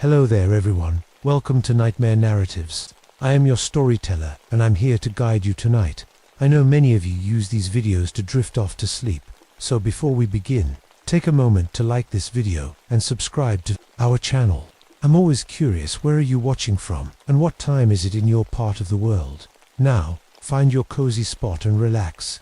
Hello there everyone, welcome to Nightmare Narratives. I am your storyteller and I'm here to guide you tonight. I know many of you use these videos to drift off to sleep, so before we begin, take a moment to like this video and subscribe to our channel. I'm always curious, where are you watching from and what time is it in your part of the world? Now, find your cozy spot and relax.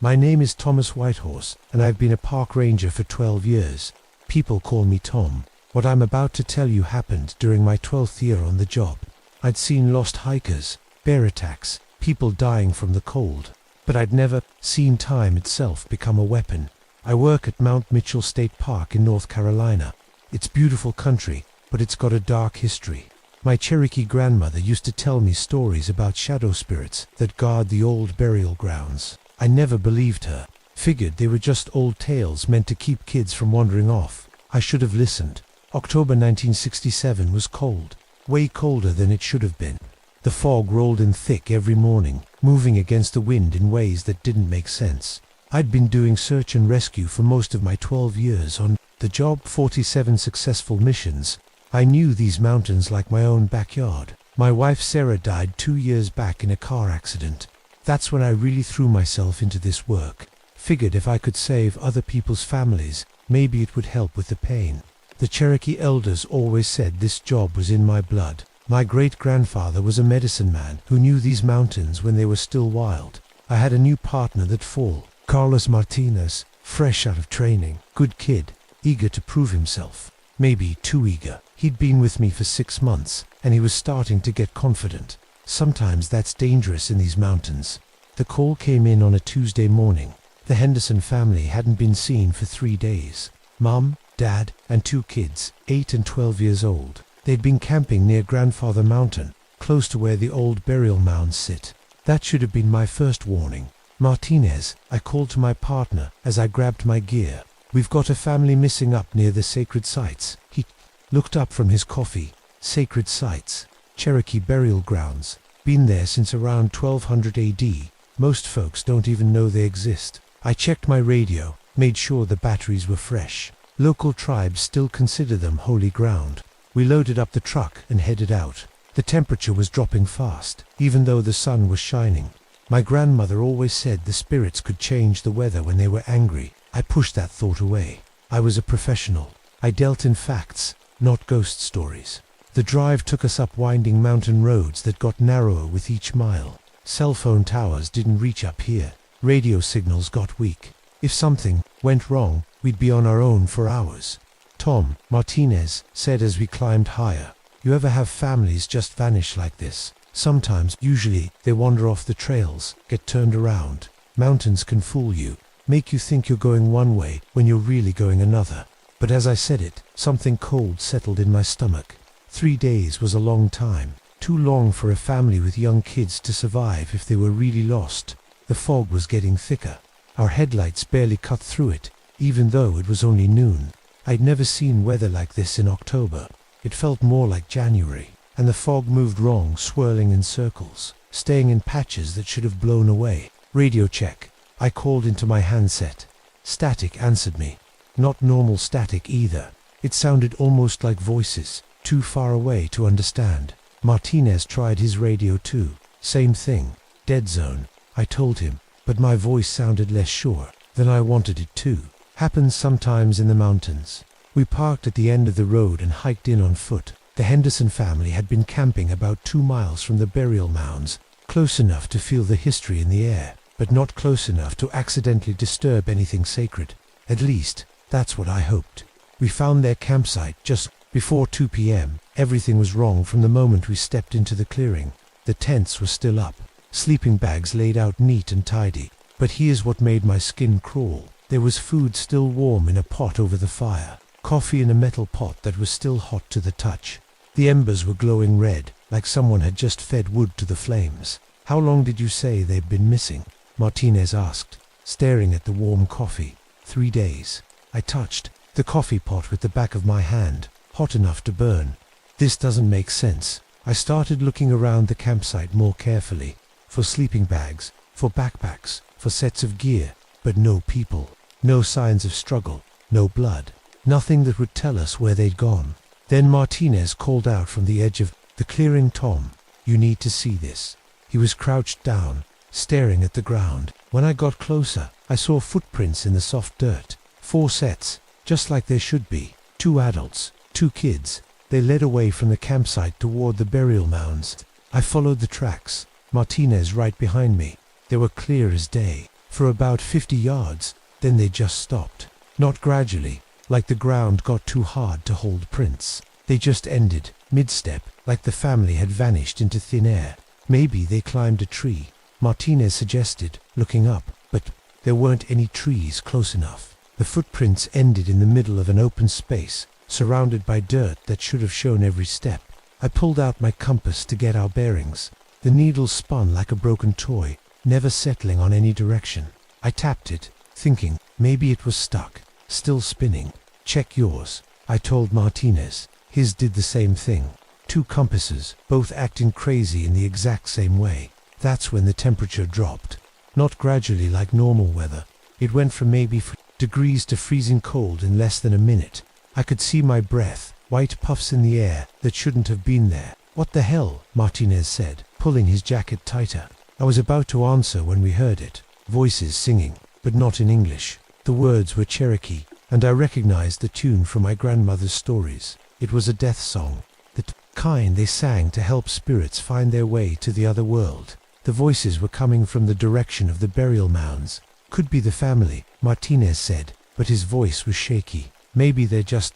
My name is Thomas Whitehorse, and I've been a park ranger for 12 years. People call me Tom. What I'm about to tell you happened during my 12th year on the job. I'd seen lost hikers, bear attacks, people dying from the cold, but I'd never seen time itself become a weapon. I work at Mount Mitchell State Park in North Carolina. It's beautiful country, but it's got a dark history. My Cherokee grandmother used to tell me stories about shadow spirits that guard the old burial grounds. I never believed her, figured they were just old tales meant to keep kids from wandering off. I should have listened. October 1967 was cold, way colder than it should have been. The fog rolled in thick every morning, moving against the wind in ways that didn't make sense. I'd been doing search and rescue for most of my 12 years on the job, 47 successful missions. I knew these mountains like my own backyard. My wife Sarah died 2 years back in a car accident. That's when I really threw myself into this work. Figured if I could save other people's families, maybe it would help with the pain. The Cherokee elders always said this job was in my blood. My great-grandfather was a medicine man who knew these mountains when they were still wild. I had a new partner that fall, Carlos Martinez, fresh out of training, good kid, eager to prove himself. Maybe too eager. He'd been with me for 6 months, and he was starting to get confident. Sometimes that's dangerous in these mountains. The call came in on a Tuesday morning. The Henderson family hadn't been seen for 3 days. Mom, Dad, and 2 kids, 8 and 12 years old. They'd been camping near Grandfather Mountain, close to where the old burial mounds sit. That should have been my first warning. Martinez, I called to my partner as I grabbed my gear. We've got a family missing up near the sacred sites. He looked up from his coffee. Sacred sites. Cherokee burial grounds. Been there since around 1200 AD. Most folks don't even know they exist. I checked my radio, made sure the batteries were fresh. Local tribes still consider them holy ground. We loaded up the truck and headed out. The temperature was dropping fast, even though the sun was shining. My grandmother always said the spirits could change the weather when they were angry. I pushed that thought away. I was a professional. I dealt in facts, not ghost stories. The drive took us up winding mountain roads that got narrower with each mile. Cell phone towers didn't reach up here. Radio signals got weak. If something went wrong, we'd be on our own for hours. Tom, Martinez, said as we climbed higher, "You ever have families just vanish like this? Sometimes, usually, they wander off the trails, get turned around. Mountains can fool you, make you think you're going one way when you're really going another." But as I said it, something cold settled in my stomach. 3 days was a long time, too long for a family with young kids to survive if they were really lost. The fog was getting thicker. Our headlights barely cut through it, even though it was only noon. I'd never seen weather like this in October. It felt more like January, and the fog moved wrong, swirling in circles, staying in patches that should have blown away. Radio check. I called into my handset. Static answered me. Not normal static either. It sounded almost like voices, too far away to understand. Martinez tried his radio too. Same thing. Dead zone. I told him, but my voice sounded less sure than I wanted it to. Happens sometimes in the mountains. We parked at the end of the road and hiked in on foot. The Henderson family had been camping about 2 miles from the burial mounds, close enough to feel the history in the air, but not close enough to accidentally disturb anything sacred. At least, that's what I hoped. We found their campsite just before 2 p.m. Everything was wrong from the moment we stepped into the clearing. The tents were still up, sleeping bags laid out neat and tidy. But here's what made my skin crawl. There was food still warm in a pot over the fire, coffee in a metal pot that was still hot to the touch. The embers were glowing red, like someone had just fed wood to the flames. "How long did you say they've been missing?" Martinez asked, staring at the warm coffee. 3 days. I touched the coffee pot with the back of my hand, hot enough to burn. This doesn't make sense. I started looking around the campsite more carefully, for sleeping bags, for backpacks, for sets of gear, but no people. No signs of struggle, no blood, nothing that would tell us where they'd gone. Then Martinez called out from the edge of the clearing, "Tom, you need to see this." He was crouched down, staring at the ground. When I got closer, I saw footprints in the soft dirt. 4 sets, just like there should be. 2 adults, 2 kids. They led away from the campsite toward the burial mounds. I followed the tracks, Martinez right behind me. They were clear as day, for about 50 yards, then they just stopped. Not gradually, like the ground got too hard to hold prints. They just ended, mid-step, like the family had vanished into thin air. Maybe they climbed a tree, Martinez suggested, looking up, but there weren't any trees close enough. The footprints ended in the middle of an open space, surrounded by dirt that should have shown every step. I pulled out my compass to get our bearings. The needle spun like a broken toy, never settling on any direction. I tapped it, thinking maybe it was stuck, still spinning. "Check yours," I told Martinez. His did the same thing. 2 compasses, both acting crazy in the exact same way. That's when the temperature dropped. Not gradually like normal weather. It went from maybe degrees to freezing cold in less than a minute. I could see my breath, white puffs in the air that shouldn't have been there. "What the hell?" Martinez said, pulling his jacket tighter. I was about to answer when we heard it. Voices singing, but not in English. The words were Cherokee, and I recognized the tune from my grandmother's stories. It was a death song, the kind they sang to help spirits find their way to the other world. The voices were coming from the direction of the burial mounds. "Could be the family," Martinez said, but his voice was shaky. "Maybe they're just ...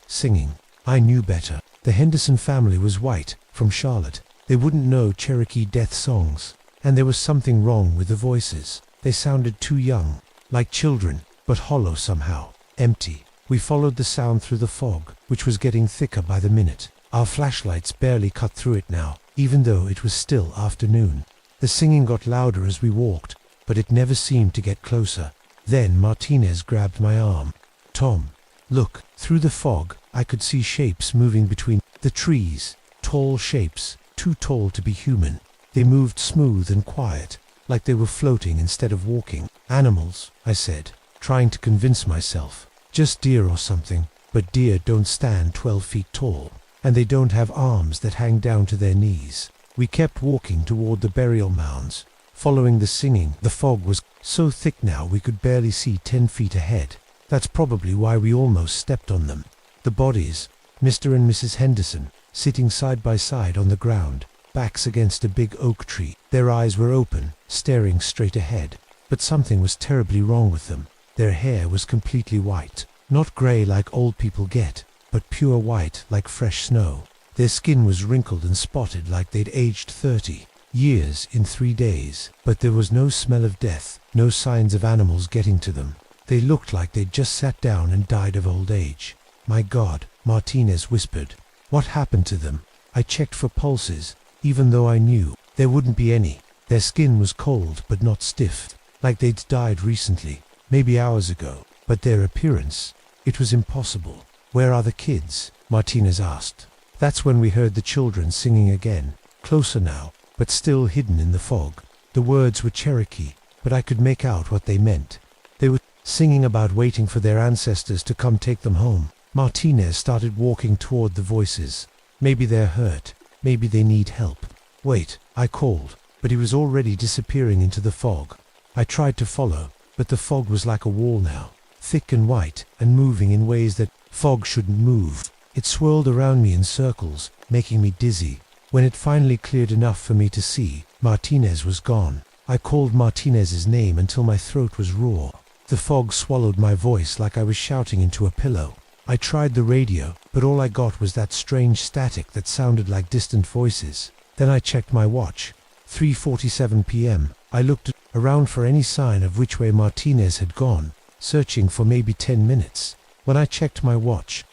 singing." I knew better. The Henderson family was white, from Charlotte. They wouldn't know Cherokee death songs. And there was something wrong with the voices. They sounded too young, like children, but hollow somehow, empty. We followed the sound through the fog, which was getting thicker by the minute. Our flashlights barely cut through it now, even though it was still afternoon. The singing got louder as we walked, but it never seemed to get closer. Then Martinez grabbed my arm. "Tom, look." Through the fog, I could see shapes moving between the trees. Tall shapes, too tall to be human. They moved smooth and quiet, like they were floating instead of walking. "Animals," I said, trying to convince myself. "Just deer or something." But deer don't stand 12 feet tall, and they don't have arms that hang down to their knees. We kept walking toward the burial mounds, following the singing. The fog was so thick now we could barely see 10 feet ahead. That's probably why we almost stepped on them. The bodies, Mr. and Mrs. Henderson, sitting side by side on the ground, backs against a big oak tree. Their eyes were open, staring straight ahead. But something was terribly wrong with them. Their hair was completely white. Not grey like old people get, but pure white like fresh snow. Their skin was wrinkled and spotted like they'd aged 30 years in 3 days. But there was no smell of death, no signs of animals getting to them. They looked like they'd just sat down and died of old age. "My God," Martinez whispered. "What happened to them?" I checked for pulses, even though I knew there wouldn't be any. Their skin was cold but not stiff, like they'd died recently, maybe hours ago. But their appearance, it was impossible. "Where are the kids?" Martinez asked. That's when we heard the children singing again, closer now, but still hidden in the fog. The words were Cherokee, but I could make out what they meant. They were singing about waiting for their ancestors to come take them home. Martinez started walking toward the voices. "Maybe they're hurt. Maybe they need help." "Wait," I called, but he was already disappearing into the fog. I tried to follow, but the fog was like a wall now, thick and white, and moving in ways that fog shouldn't move. It swirled around me in circles, making me dizzy. When it finally cleared enough for me to see, Martinez was gone. I called Martinez's name until my throat was raw. The fog swallowed my voice like I was shouting into a pillow. I tried the radio, but all I got was that strange static that sounded like distant voices. Then I checked my watch. 3:47 p.m. I looked around for any sign of which way Martinez had gone, searching for maybe 10 minutes. When I checked my watch,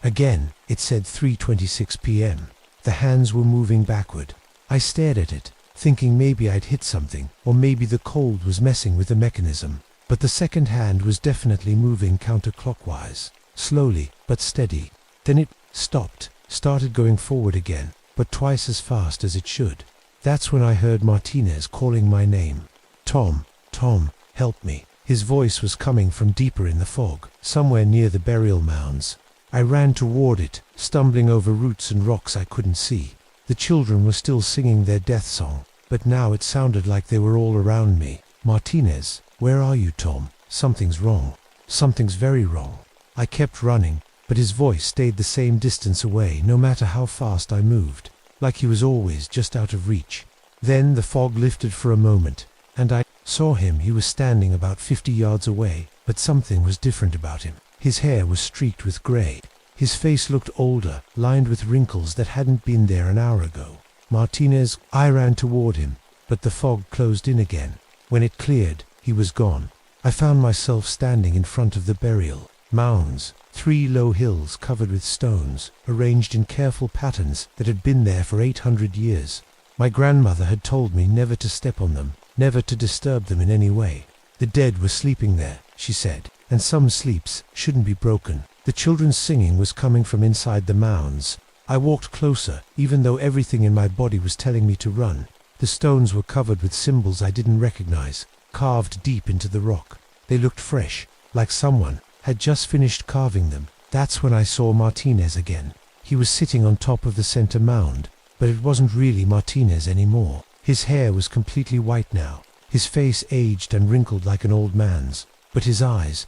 again, it said 3:26 p.m. The hands were moving backward. I stared at it, thinking maybe I'd hit something, or maybe the cold was messing with the mechanism. But the second hand was definitely moving counterclockwise, slowly but steady. Then it stopped, started going forward again, but twice as fast as it should. That's when I heard Martinez calling my name. "Tom, Tom, help me." His voice was coming from deeper in the fog, somewhere near the burial mounds. I ran toward it, stumbling over roots and rocks I couldn't see. The children were still singing their death song, but now it sounded like they were all around me. "Martinez, where are you, Tom? Something's wrong. Something's very wrong." I kept running, but his voice stayed the same distance away no matter how fast I moved, like he was always just out of reach. Then the fog lifted for a moment, and I saw him. He was standing about 50 yards away, but something was different about him. His hair was streaked with gray. His face looked older, lined with wrinkles that hadn't been there an hour ago. "Martinez," I ran toward him, but the fog closed in again. When it cleared, he was gone. I found myself standing in front of the burial mounds, 3 low hills covered with stones, arranged in careful patterns that had been there for 800 years. My grandmother had told me never to step on them, never to disturb them in any way. The dead were sleeping there, she said, and some sleeps shouldn't be broken. The children's singing was coming from inside the mounds. I walked closer, even though everything in my body was telling me to run. The stones were covered with symbols I didn't recognize, carved deep into the rock. They looked fresh, like someone had just finished carving them. That's when I saw Martinez again. He was sitting on top of the center mound, but it wasn't really Martinez anymore. His hair was completely white now. His face aged and wrinkled like an old man's, but his eyes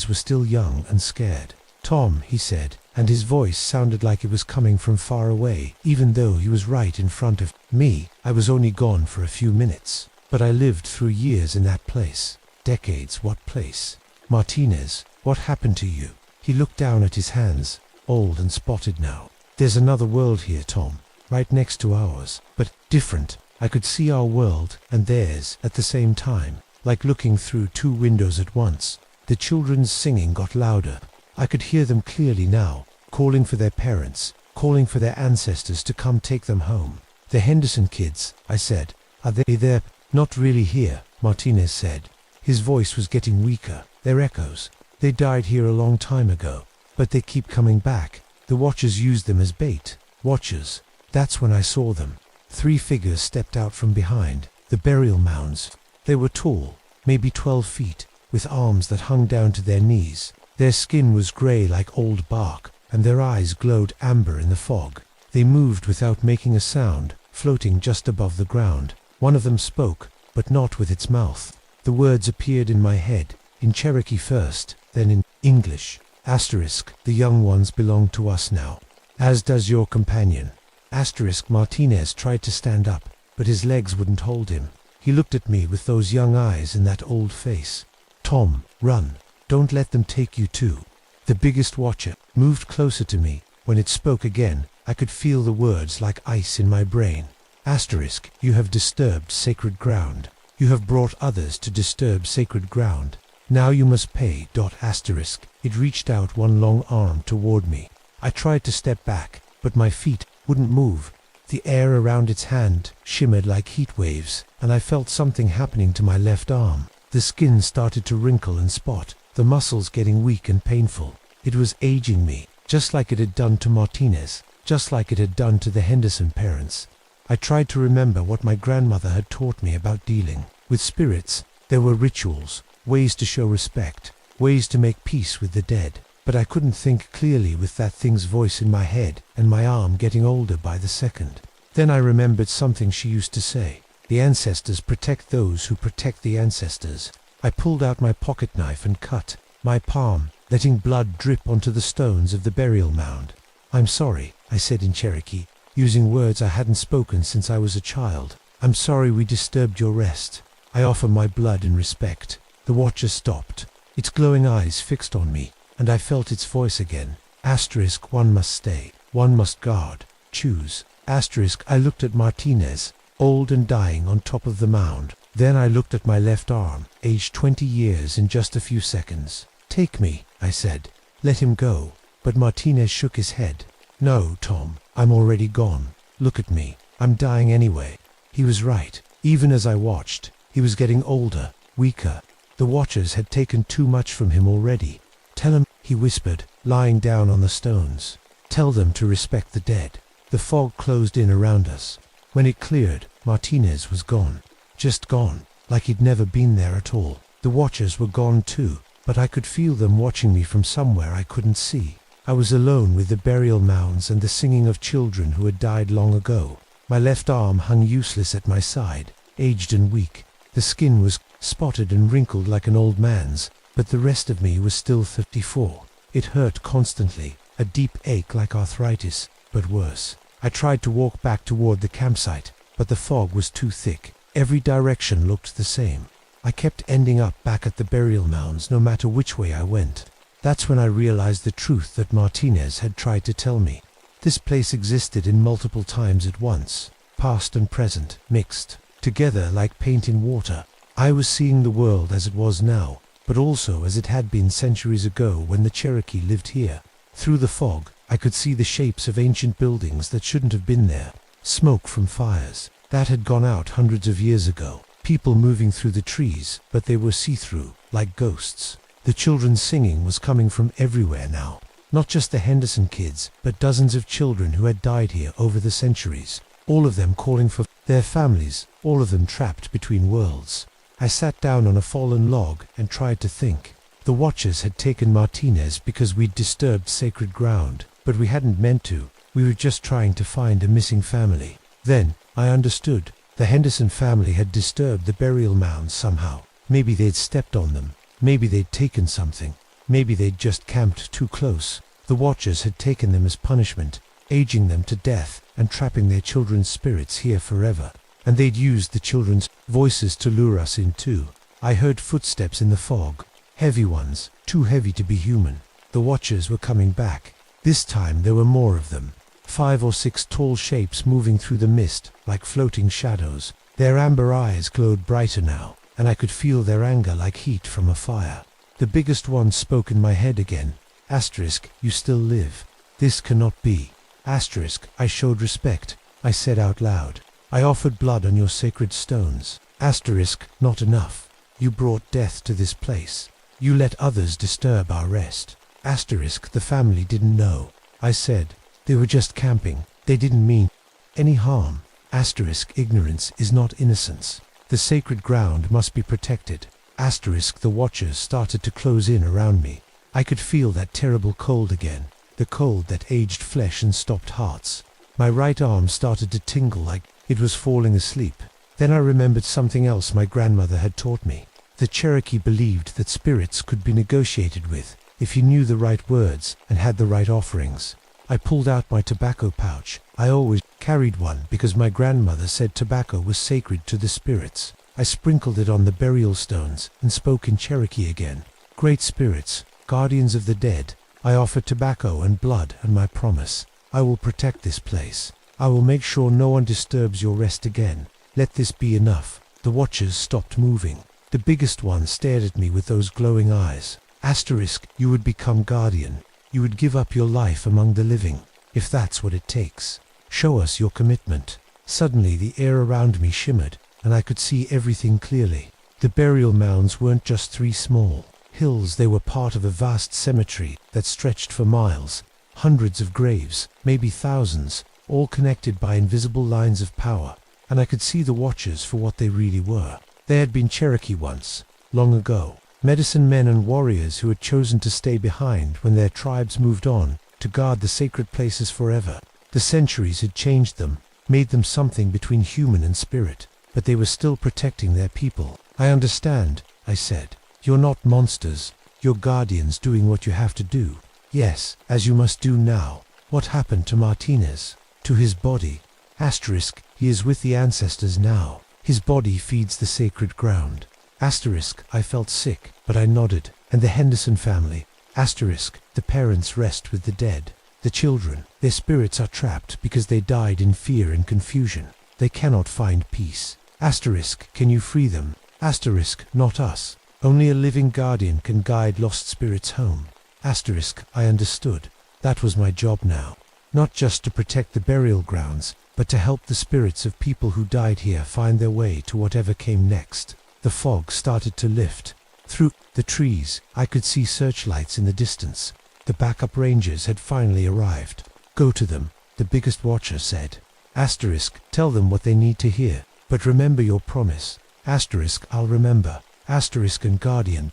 were still young and scared. "Tom," he said, and his voice sounded like it was coming from far away, even though he was right in front of me. I was only gone for a few minutes, but I lived through years in that place. Decades. What place? "Martinez, what happened to you?" He looked down at his hands, old and spotted now. "There's another world here, Tom, right next to ours, but different." I could see our world and theirs at the same time, like looking through 2 windows at once. The children's singing got louder. I could hear them clearly now, calling for their parents, calling for their ancestors to come take them home. "The Henderson kids," I said. "Are they there?" "Not really here," Martinez said. His voice was getting weaker. "They're echoes. They died here a long time ago, but they keep coming back. The Watchers use them as bait." Watchers. That's when I saw them. 3 figures stepped out from behind the burial mounds. They were tall, maybe 12 feet, with arms that hung down to their knees. Their skin was gray like old bark, and their eyes glowed amber in the fog. They moved without making a sound, floating just above the ground. One of them spoke, but not with its mouth. The words appeared in my head, in Cherokee first, then in English. Asterisk, "The young ones belong to us now, as does your companion." Asterisk. Martinez tried to stand up, but his legs wouldn't hold him. He looked at me with those young eyes and that old face. "Tom, run. Don't let them take you too." The biggest Watcher moved closer to me. When it spoke again, I could feel the words like ice in my brain. Asterisk. "You have disturbed sacred ground. You have brought others to disturb sacred ground. Now you must pay. Asterisk. It reached out one long arm toward me. I tried to step back, but my feet wouldn't move. The air around its hand shimmered like heat waves, and I felt something happening to my left arm. The skin started to wrinkle and spot, the muscles getting weak and painful. It was aging me, just like it had done to Martinez, just like it had done to the Henderson parents. I tried to remember what my grandmother had taught me about dealing with spirits. There were rituals, ways to show respect, ways to make peace with the dead. But I couldn't think clearly with that thing's voice in my head and my arm getting older by the second. Then I remembered something she used to say. The ancestors protect those who protect the ancestors. I pulled out my pocket knife and cut my palm, letting blood drip onto the stones of the burial mound. "I'm sorry," I said in Cherokee, using words I hadn't spoken since I was a child. "I'm sorry we disturbed your rest. I offer my blood in respect." The Watcher stopped, its glowing eyes fixed on me, and I felt its voice again. Asterisk. "One must stay. One must guard. Choose." Asterisk. I looked at Martinez, old and dying on top of the mound. Then I looked at my left arm, aged 20 years in just a few seconds. "Take me," I said. "Let him go." But Martinez shook his head. "No, Tom, I'm already gone. Look at me. I'm dying anyway." He was right. Even as I watched, he was getting older, weaker. The Watchers had taken too much from him already. "Tell him," he whispered, lying down on the stones. "Tell them to respect the dead." The fog closed in around us. When it cleared, Martinez was gone. Just gone, like he'd never been there at all. The watchers were gone too, but I could feel them watching me from somewhere I couldn't see. I was alone with the burial mounds and the singing of children who had died long ago. My left arm hung useless at my side, aged and weak. The skin was spotted and wrinkled like an old man's, but the rest of me was still 54. It hurt constantly, a deep ache like arthritis, but worse. I tried to walk back toward the campsite, but the fog was too thick. Every direction looked the same. I kept ending up back at the burial mounds no matter which way I went. That's when I realized the truth that Martinez had tried to tell me. This place existed in multiple times at once, past and present, mixed together like paint in water. I was seeing the world as it was now, but also as it had been centuries ago when the Cherokee lived here. Through the fog, I could see the shapes of ancient buildings that shouldn't have been there, smoke from fires that had gone out hundreds of years ago, people moving through the trees, but they were see-through, like ghosts. The children's singing was coming from everywhere now, not just the Henderson kids, but dozens of children who had died here over the centuries, all of them calling for their families, all of them trapped between worlds. I sat down on a fallen log and tried to think. The watchers had taken Martinez because we'd disturbed sacred ground, but we hadn't meant to. We were just trying to find a missing family. Then, I understood. The Henderson family had disturbed the burial mounds somehow. Maybe they'd stepped on them. Maybe they'd taken something. Maybe they'd just camped too close. The watchers had taken them as punishment, aging them to death and trapping their children's spirits here forever. And they'd used the children's voices to lure us in too. I heard footsteps in the fog. Heavy ones, too heavy to be human. The watchers were coming back. This time there were more of them. 5 or 6 tall shapes moving through the mist like floating shadows. Their amber eyes glowed brighter now, and I could feel their anger like heat from a fire. The biggest one spoke in my head again. Asterisk, you still live. This cannot be. Asterisk, I showed respect. I said out loud. I offered blood on your sacred stones. Asterisk, not enough. You brought death to this place. You let others disturb our rest. Asterisk, the family didn't know. I said, they were just camping. They didn't mean any harm. Asterisk, ignorance is not innocence. The sacred ground must be protected. Asterisk, the watchers started to close in around me. I could feel that terrible cold again. The cold that aged flesh and stopped hearts. My right arm started to tingle like it was falling asleep. Then I remembered something else my grandmother had taught me. The Cherokee believed that spirits could be negotiated with if you knew the right words and had the right offerings. I pulled out my tobacco pouch. I always carried one because my grandmother said tobacco was sacred to the spirits. I sprinkled it on the burial stones and spoke in Cherokee again. Great spirits, guardians of the dead, I offer tobacco and blood and my promise. I will protect this place. I will make sure no one disturbs your rest again. Let this be enough. The watchers stopped moving. The biggest one stared at me with those glowing eyes. Asterisk, you would become guardian. You would give up your life among the living, if that's what it takes. Show us your commitment. Suddenly the air around me shimmered, and I could see everything clearly. The burial mounds weren't just 3 small hills, they were part of a vast cemetery that stretched for miles. Hundreds of graves, maybe thousands, all connected by invisible lines of power. And I could see the watchers for what they really were. They had been Cherokee once, long ago. Medicine men and warriors who had chosen to stay behind when their tribes moved on to guard the sacred places forever. The centuries had changed them, made them something between human and spirit, but they were still protecting their people. I understand, I said. You're not monsters. You're guardians doing what you have to do. Yes, as you must do now. What happened to Martinez? To his body? Asterisk, he is with the ancestors now. His body feeds the sacred ground. Asterisk, I felt sick, but I nodded. And the Henderson family. Asterisk, the parents rest with the dead. The children, their spirits are trapped because they died in fear and confusion. They cannot find peace. Asterisk, can you free them? Asterisk, not us. Only a living guardian can guide lost spirits home. Asterisk, I understood. That was my job now. Not just to protect the burial grounds, but to help the spirits of people who died here find their way to whatever came next. The fog started to lift. Through the trees, I could see searchlights in the distance. The backup rangers had finally arrived. Go to them, the biggest watcher said. Asterisk, tell them what they need to hear. But remember your promise. Asterisk, I'll remember. Asterisk and guardian ...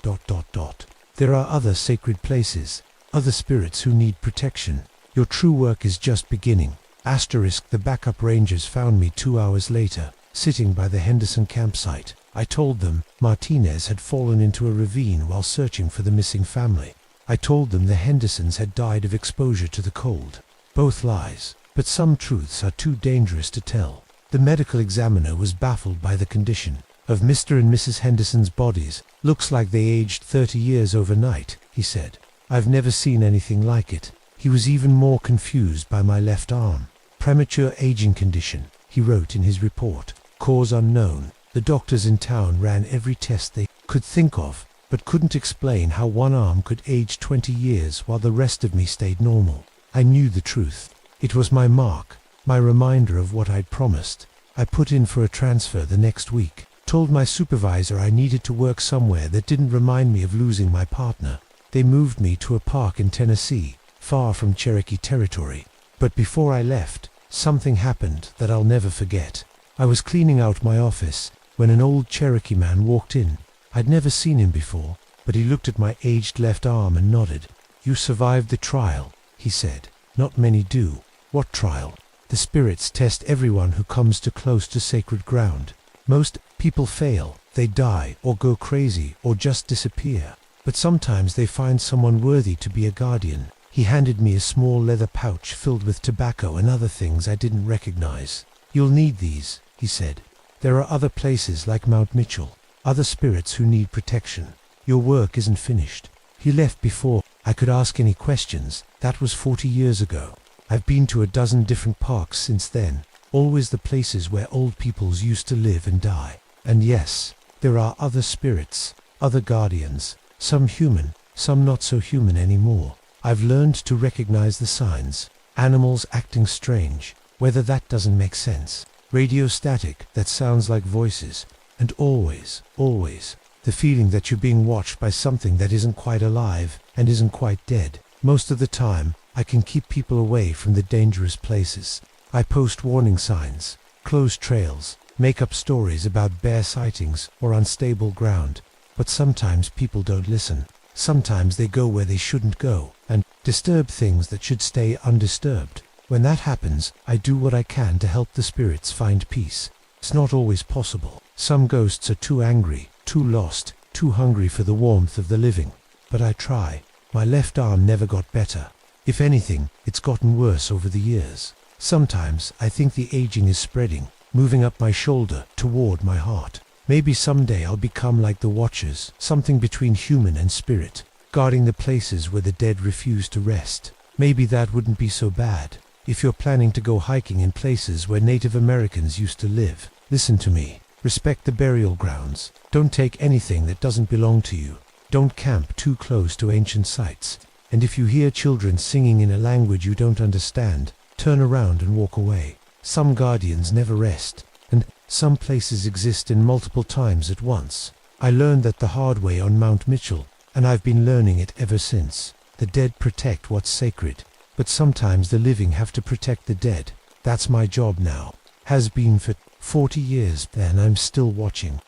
There are other sacred places, other spirits who need protection. Your true work is just beginning. Asterisk. The backup rangers found me 2 hours later, sitting by the Henderson campsite. I told them Martinez had fallen into a ravine while searching for the missing family. I told them the Hendersons had died of exposure to the cold. Both lies, but some truths are too dangerous to tell. The medical examiner was baffled by the condition of Mr. and Mrs. Henderson's bodies. Looks like they aged 30 years overnight, he said. I've never seen anything like it. He was even more confused by my left arm. Premature aging condition, he wrote in his report. Cause unknown. The doctors in town ran every test they could think of, but couldn't explain how one arm could age 20 years while the rest of me stayed normal. I knew the truth. It was my mark, my reminder of what I'd promised. I put in for a transfer the next week, told my supervisor I needed to work somewhere that didn't remind me of losing my partner. They moved me to a park in Tennessee, far from Cherokee territory. But before I left, something happened that I'll never forget. I was cleaning out my office when an old Cherokee man walked in. I'd never seen him before, but he looked at my aged left arm and nodded. You survived the trial, he said. Not many do. What trial? The spirits test everyone who comes too close to sacred ground. Most people fail. They die or go crazy or just disappear. But sometimes they find someone worthy to be a guardian. He handed me a small leather pouch filled with tobacco and other things I didn't recognize. You'll need these, he said. There are other places like Mount Mitchell, other spirits who need protection. Your work isn't finished. He left before I could ask any questions. That was 40 years ago. I've been to a dozen different parks since then, always the places where old peoples used to live and die. And yes, there are other spirits, other guardians, some human, some not so human anymore. I've learned to recognize the signs. Animals acting strange, whether that doesn't make sense. Radio static that sounds like voices. And always, the feeling that you're being watched by something that isn't quite alive and isn't quite dead. Most of the time, I can keep people away from the dangerous places. I post warning signs, close trails, make up stories about bear sightings or unstable ground. But sometimes people don't listen. Sometimes they go where they shouldn't go and disturb things that should stay undisturbed. When that happens, I do what I can to help the spirits find peace. It's not always possible. Some ghosts are too angry, too lost, too hungry for the warmth of the living. But I try. My left arm never got better. If anything, it's gotten worse over the years. Sometimes I think the aging is spreading, moving up my shoulder toward my heart. Maybe someday I'll become like the Watchers, something between human and spirit, guarding the places where the dead refuse to rest. Maybe that wouldn't be so bad. If you're planning to go hiking in places where Native Americans used to live, listen to me. Respect the burial grounds. Don't take anything that doesn't belong to you. Don't camp too close to ancient sites. And if you hear children singing in a language you don't understand, turn around and walk away. Some guardians never rest, and some places exist in multiple times at once. I learned that the hard way on Mount Mitchell, and I've been learning it ever since. The dead protect what's sacred, but sometimes the living have to protect the dead. That's my job now. Has been for 40 years, and I'm still watching.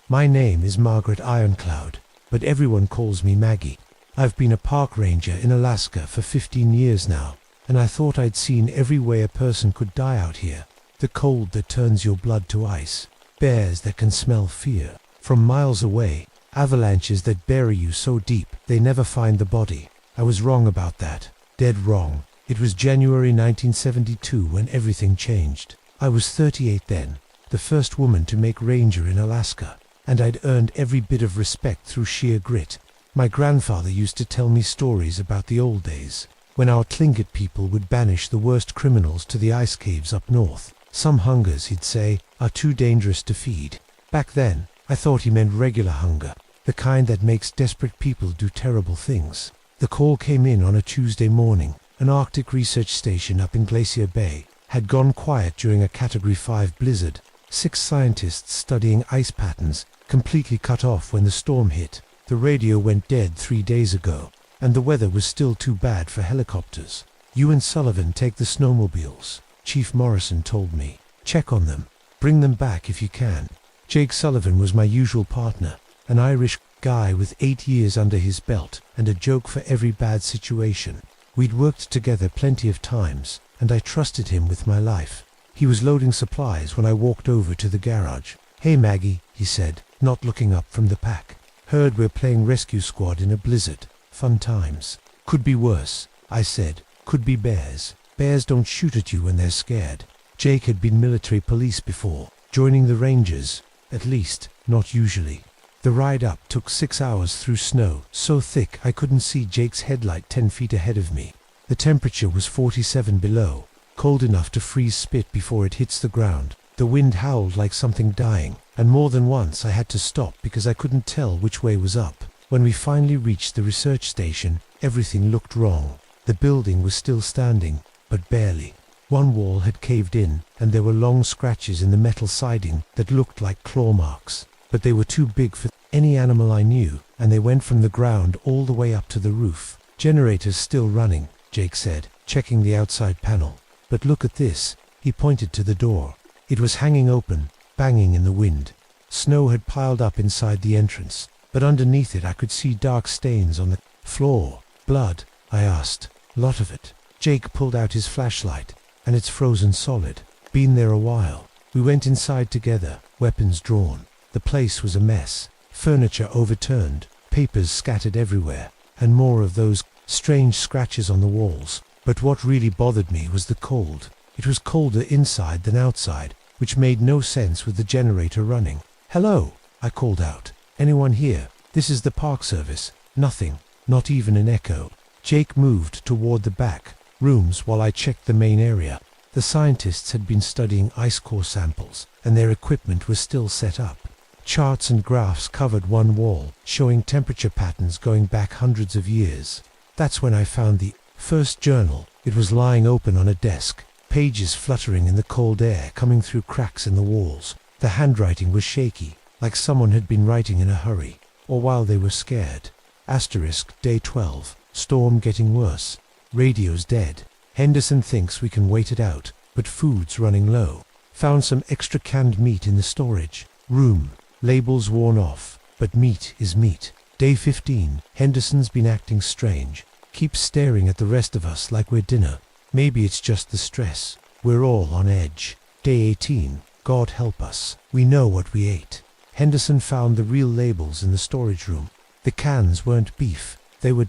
My name is Margaret Ironcloud, but everyone calls me Maggie. I've been a park ranger in Alaska for 15 years now, and I thought I'd seen every way a person could die out here. The cold that turns your blood to ice, bears that can smell fear. From miles away, avalanches that bury you so deep they never find the body. I was wrong about that. Dead wrong. It was January 1972 when everything changed. I was 38 then, the first woman to make ranger in Alaska, and I'd earned every bit of respect through sheer grit. My grandfather used to tell me stories about the old days, when our Tlingit people would banish the worst criminals to the ice caves up north. Some hungers, he'd say, are too dangerous to feed. Back then, I thought he meant regular hunger, the kind that makes desperate people do terrible things. The call came in on a Tuesday morning. An Arctic research station up in Glacier Bay had gone quiet during a Category 5 blizzard. 6 scientists studying ice patterns completely cut off when the storm hit. The radio went dead 3 days ago, and the weather was still too bad for helicopters. You and Sullivan take the snowmobiles. Chief Morrison told me. Check on them. Bring them back if you can. Jake Sullivan was my usual partner, an Irish guy with 8 years under his belt and a joke for every bad situation. We'd worked together plenty of times, and I trusted him with my life. He was loading supplies when I walked over to the garage. "Hey Maggie," he said, not looking up from the pack. "Heard we're playing Rescue Squad in a blizzard. Fun times." "Could be worse," I said. "Could be bears. Bears don't shoot at you when they're scared." Jake had been military police before, joining the Rangers, at least, not usually. The ride up took 6 hours through snow, so thick I couldn't see Jake's headlight 10 feet ahead of me. The temperature was 47 below, cold enough to freeze spit before it hits the ground. The wind howled like something dying, and more than once I had to stop because I couldn't tell which way was up. When we finally reached the research station, everything looked wrong. The building was still standing, but barely. One wall had caved in, and there were long scratches in the metal siding that looked like claw marks. But they were too big for any animal I knew, and they went from the ground all the way up to the roof. "Generators still running," Jake said, checking the outside panel. "But look at this." He pointed to the door. It was hanging open, banging in the wind. Snow had piled up inside the entrance, but underneath it I could see dark stains on the floor. "Blood?" I asked. "Lot of it." Jake pulled out his flashlight. "And it's frozen solid. Been there a while." We went inside together, weapons drawn. The place was a mess. Furniture overturned, papers scattered everywhere, and more of those strange scratches on the walls. But what really bothered me was the cold. It was colder inside than outside, which made no sense with the generator running. "Hello," I called out. "Anyone here? This is the Park Service." Nothing, not even an echo. Jake moved toward the back rooms while I checked the main area. The scientists had been studying ice core samples, and their equipment was still set up. Charts and graphs covered one wall, showing temperature patterns going back hundreds of years. That's when I found the first journal. It was lying open on a desk, pages fluttering in the cold air coming through cracks in the walls. The handwriting was shaky, like someone had been writing in a hurry, or while they were scared. Asterisk, day 12, storm getting worse. Radio's dead. Henderson thinks we can wait it out, but food's running low. Found some extra canned meat in the storage room. Labels worn off, but meat is meat. Day 15, Henderson's been acting strange. Keeps staring at the rest of us like we're dinner. Maybe it's just the stress. We're all on edge. Day 18, God help us. We know what we ate. Henderson found the real labels in the storage room. The cans weren't beef. They were ...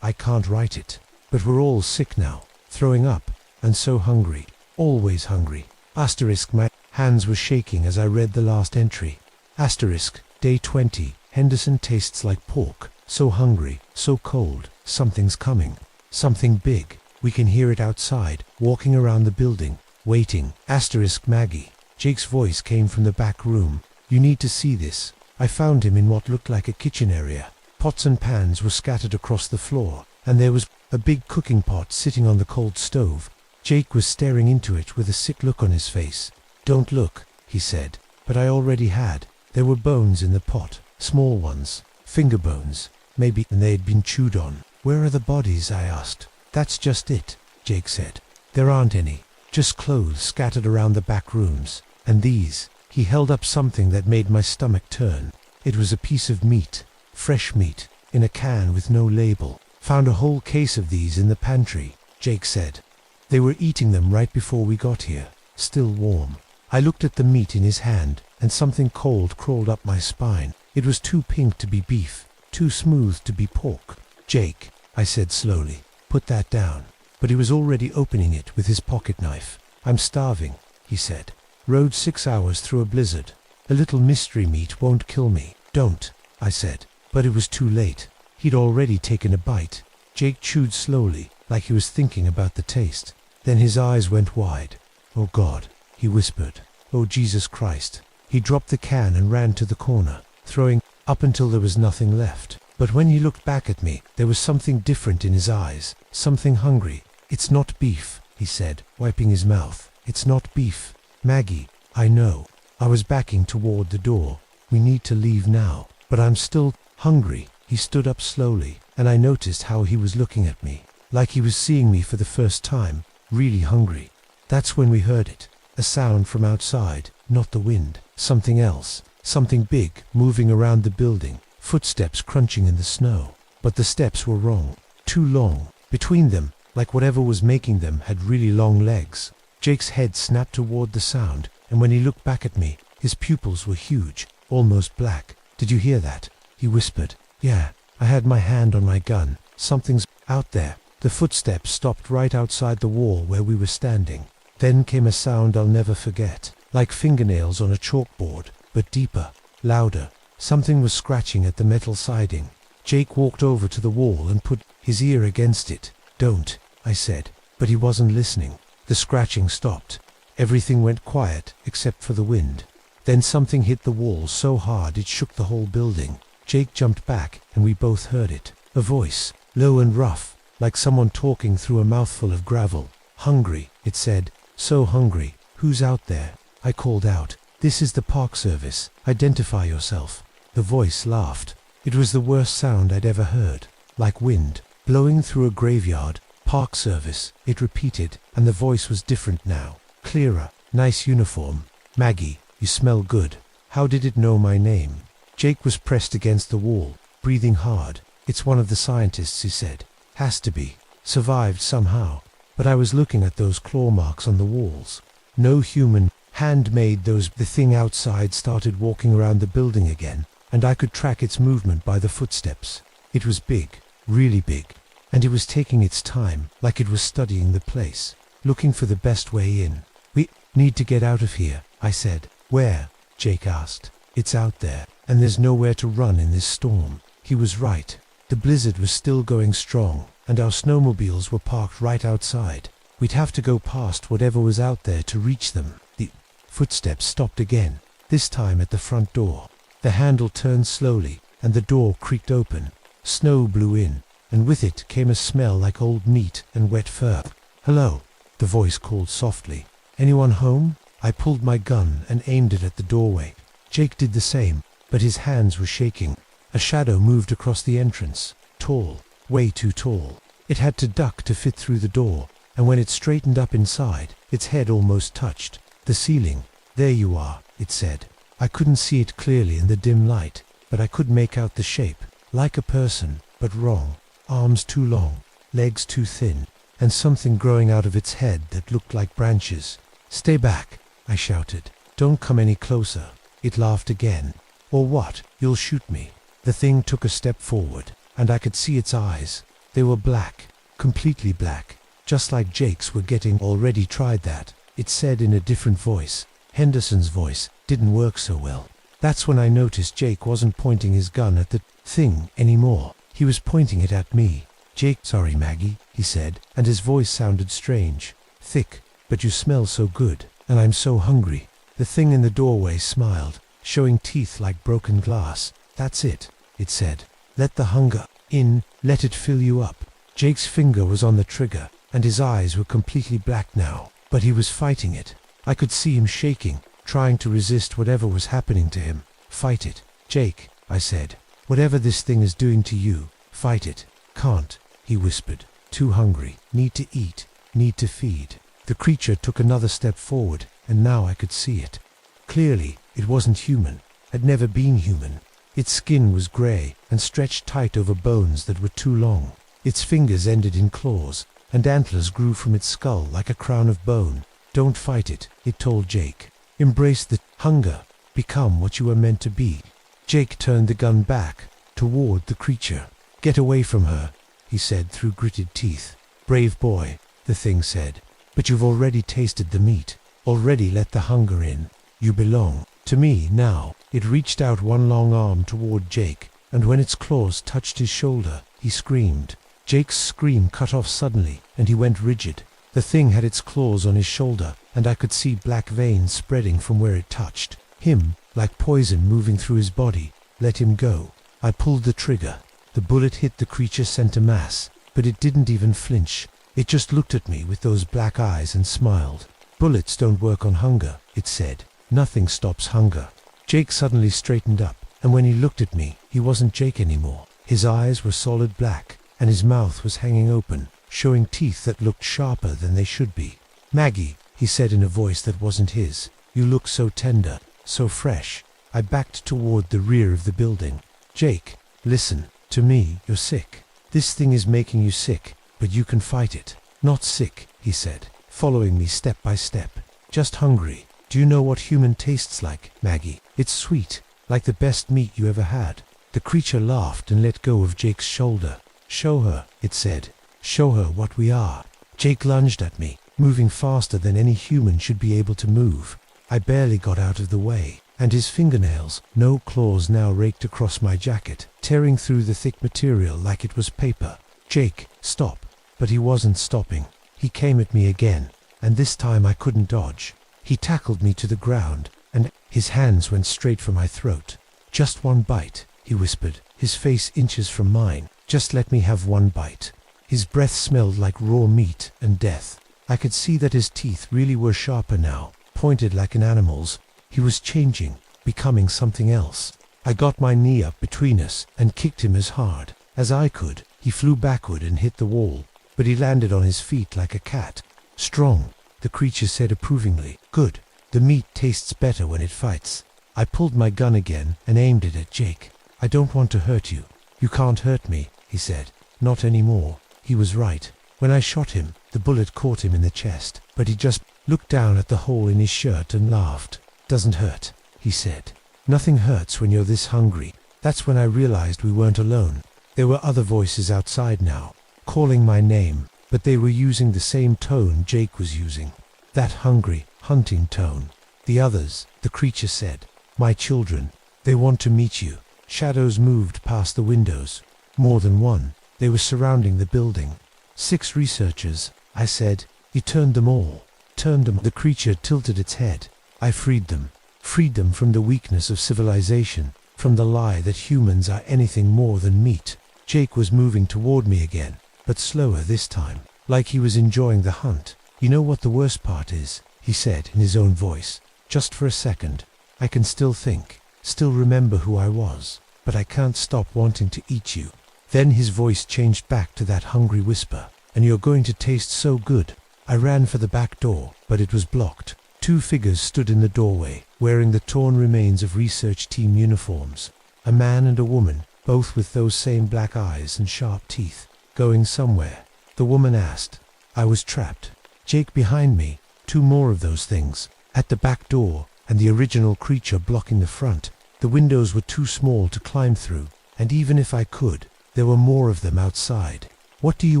I can't write it. But we're all sick now, throwing up, and so hungry, always hungry. Asterisk, my hands were shaking as I read the last entry. Asterisk, day 20, Henderson tastes like pork, so hungry, so cold, something's coming. Something big, we can hear it outside, walking around the building, waiting. Asterisk, Maggie. Jake's voice came from the back room. "You need to see this." I found him in what looked like a kitchen area. Pots and pans were scattered across the floor, and there was a big cooking pot sitting on the cold stove. Jake was staring into it with a sick look on his face. "Don't look," he said, but I already had. There were bones in the pot, small ones, finger bones, maybe, and they had been chewed on. "Where are the bodies?" I asked. "That's just it," Jake said. "There aren't any, just clothes scattered around the back rooms. And these." He held up something that made my stomach turn. It was a piece of meat, fresh meat, in a can with no label. "Found a whole case of these in the pantry," Jake said. "They were eating them right before we got here, still warm." I looked at the meat in his hand, and something cold crawled up my spine. It was too pink to be beef, too smooth to be pork. "Jake," I said slowly, "put that down." But he was already opening it with his pocket knife. "I'm starving," he said. "Rode 6 hours through a blizzard. A little mystery meat won't kill me." "Don't," I said. But it was too late. He'd already taken a bite. Jake chewed slowly, like he was thinking about the taste. Then his eyes went wide. "Oh God," he whispered. "Oh Jesus Christ." He dropped the can and ran to the corner, throwing up until there was nothing left. But when he looked back at me, there was something different in his eyes, something hungry. "It's not beef," he said, wiping his mouth. "It's not beef. Maggie, I know." I was backing toward the door. "We need to leave now." "But I'm still hungry." He stood up slowly, and I noticed how he was looking at me, like he was seeing me for the first time, really hungry. That's when we heard it. A sound from outside, not the wind, something else, something big, moving around the building, footsteps crunching in the snow. But the steps were wrong, too long. Between them, like whatever was making them had really long legs. Jake's head snapped toward the sound, and when he looked back at me, his pupils were huge, almost black. "Did you hear that?" he whispered. "Yeah." I had my hand on my gun. "Something's out there." The footsteps stopped right outside the wall where we were standing. Then came a sound I'll never forget, like fingernails on a chalkboard, but deeper, louder. Something was scratching at the metal siding. Jake walked over to the wall and put his ear against it. "Don't," I said, but he wasn't listening. The scratching stopped. Everything went quiet except for the wind. Then something hit the wall so hard it shook the whole building. Jake jumped back and we both heard it. A voice, low and rough, like someone talking through a mouthful of gravel. "Hungry," it said. "So hungry. Who's out there?" I called out. "This is the Park Service. Identify yourself." The voice laughed. It was the worst sound I'd ever heard. Like wind, blowing through a graveyard. "Park Service," it repeated, and the voice was different now. Clearer. "Nice uniform. Maggie, you smell good." How did it know my name? Jake was pressed against the wall, breathing hard. "It's one of the scientists," he said. "Has to be. Survived somehow." But I was looking at those claw marks on the walls. No human hand made those. The thing outside started walking around the building again, and I could track its movement by the footsteps. It was big, really big, and it was taking its time, like it was studying the place, looking for the best way in. "We need to get out of here," I said. "Where?" Jake asked. "It's out there, and there's nowhere to run in this storm." He was right. The blizzard was still going strong, and our snowmobiles were parked right outside. We'd have to go past whatever was out there to reach them. The footsteps stopped again, this time at the front door. The handle turned slowly, and the door creaked open. Snow blew in, and with it came a smell like old meat and wet fur. "Hello," the voice called softly. "Anyone home?" I pulled my gun and aimed it at the doorway. Jake did the same, but his hands were shaking. A shadow moved across the entrance, tall, way too tall. It had to duck to fit through the door, and when it straightened up inside, its head almost touched the ceiling. "There you are," it said. I couldn't see it clearly in the dim light, but I could make out the shape, like a person, but wrong. Arms too long, legs too thin, and something growing out of its head that looked like branches. "Stay back," I shouted. "Don't come any closer." It laughed again. "Or what? You'll shoot me." The thing took a step forward, and I could see its eyes. They were black, completely black, just like Jake's were getting. "Already tried that," it said in a different voice. Henderson's voice didn't work so well. That's when I noticed Jake wasn't pointing his gun at the thing anymore. He was pointing it at me. "Jake, sorry Maggie," he said, and his voice sounded strange, thick. "But you smell so good, and I'm so hungry." The thing in the doorway smiled, showing teeth like broken glass. "That's it," it said. "Let the hunger in, let it fill you up." Jake's finger was on the trigger, and his eyes were completely black now, but he was fighting it. I could see him shaking, trying to resist whatever was happening to him. "Fight it, Jake," I said. "Whatever this thing is doing to you, fight it." "Can't," he whispered. "Too hungry. Need to eat. Need to feed." The creature took another step forward, and now I could see it. Clearly, it wasn't human, had never been human. Its skin was grey and stretched tight over bones that were too long. Its fingers ended in claws, and antlers grew from its skull like a crown of bone. "Don't fight it," it told Jake. "Embrace the hunger. Become what you were meant to be." Jake turned the gun back, toward the creature. "Get away from her," he said through gritted teeth. "Brave boy," the thing said. "But you've already tasted the meat, already let the hunger in. You belong to me now." It reached out one long arm toward Jake, and when its claws touched his shoulder, he screamed. Jake's scream cut off suddenly, and he went rigid. The thing had its claws on his shoulder, and I could see black veins spreading from where it touched him, like poison moving through his body. "Let him go." I pulled the trigger. The bullet hit the creature center mass, but it didn't even flinch. It just looked at me with those black eyes and smiled. "Bullets don't work on hunger," it said. "Nothing stops hunger." Jake suddenly straightened up, and when he looked at me, he wasn't Jake anymore. His eyes were solid black, and his mouth was hanging open, showing teeth that looked sharper than they should be. "Maggie," he said in a voice that wasn't his. You look so tender, so fresh. I backed toward the rear of the building. Jake, listen to me, you're sick. This thing is making you sick, but you can fight it. Not sick, he said, following me step by step. Just hungry. Do you know what human tastes like, Maggie? It's sweet, like the best meat you ever had. The creature laughed and let go of Jake's shoulder. Show her, it said. Show her what we are. Jake lunged at me, moving faster than any human should be able to move. I barely got out of the way, and his fingernails, no claws, now raked across my jacket, tearing through the thick material like it was paper. Jake, stop. But he wasn't stopping. He came at me again, and this time I couldn't dodge. He tackled me to the ground, and his hands went straight for my throat. Just one bite, he whispered, his face inches from mine. Just let me have one bite. His breath smelled like raw meat and death. I could see that his teeth really were sharper now, pointed like an animal's. He was changing, becoming something else. I got my knee up between us and kicked him as hard as I could. He flew backward and hit the wall, but he landed on his feet like a cat. Strong, the creature said approvingly. Good. The meat tastes better when it fights. I pulled my gun again and aimed it at Jake. I don't want to hurt you. You can't hurt me, he said. Not anymore. He was right. When I shot him, the bullet caught him in the chest, but he just looked down at the hole in his shirt and laughed. Doesn't hurt, he said. Nothing hurts when you're this hungry. That's when I realized we weren't alone. There were other voices outside now, calling my name, but they were using the same tone Jake was using. That hungry, hunting tone. The others, the creature said. My children. They want to meet you. Shadows moved past the windows. More than one. They were surrounding the building. 6 researchers, I said. You turned them all. Turned them. The creature tilted its head. I freed them. Freed them from the weakness of civilization, from the lie that humans are anything more than meat. Jake was moving toward me again, but slower this time, like he was enjoying the hunt. You know what the worst part is, he said in his own voice. Just for a second, I can still think, still remember who I was, but I can't stop wanting to eat you. Then his voice changed back to that hungry whisper. And you're going to taste so good. I ran for the back door, but it was blocked. 2 figures stood in the doorway, wearing the torn remains of research team uniforms. A man and a woman, both with those same black eyes and sharp teeth. Going somewhere? The woman asked. I was trapped. Jake behind me, 2 more of those things, at the back door, and the original creature blocking the front. The windows were too small to climb through, and even if I could, there were more of them outside. What do you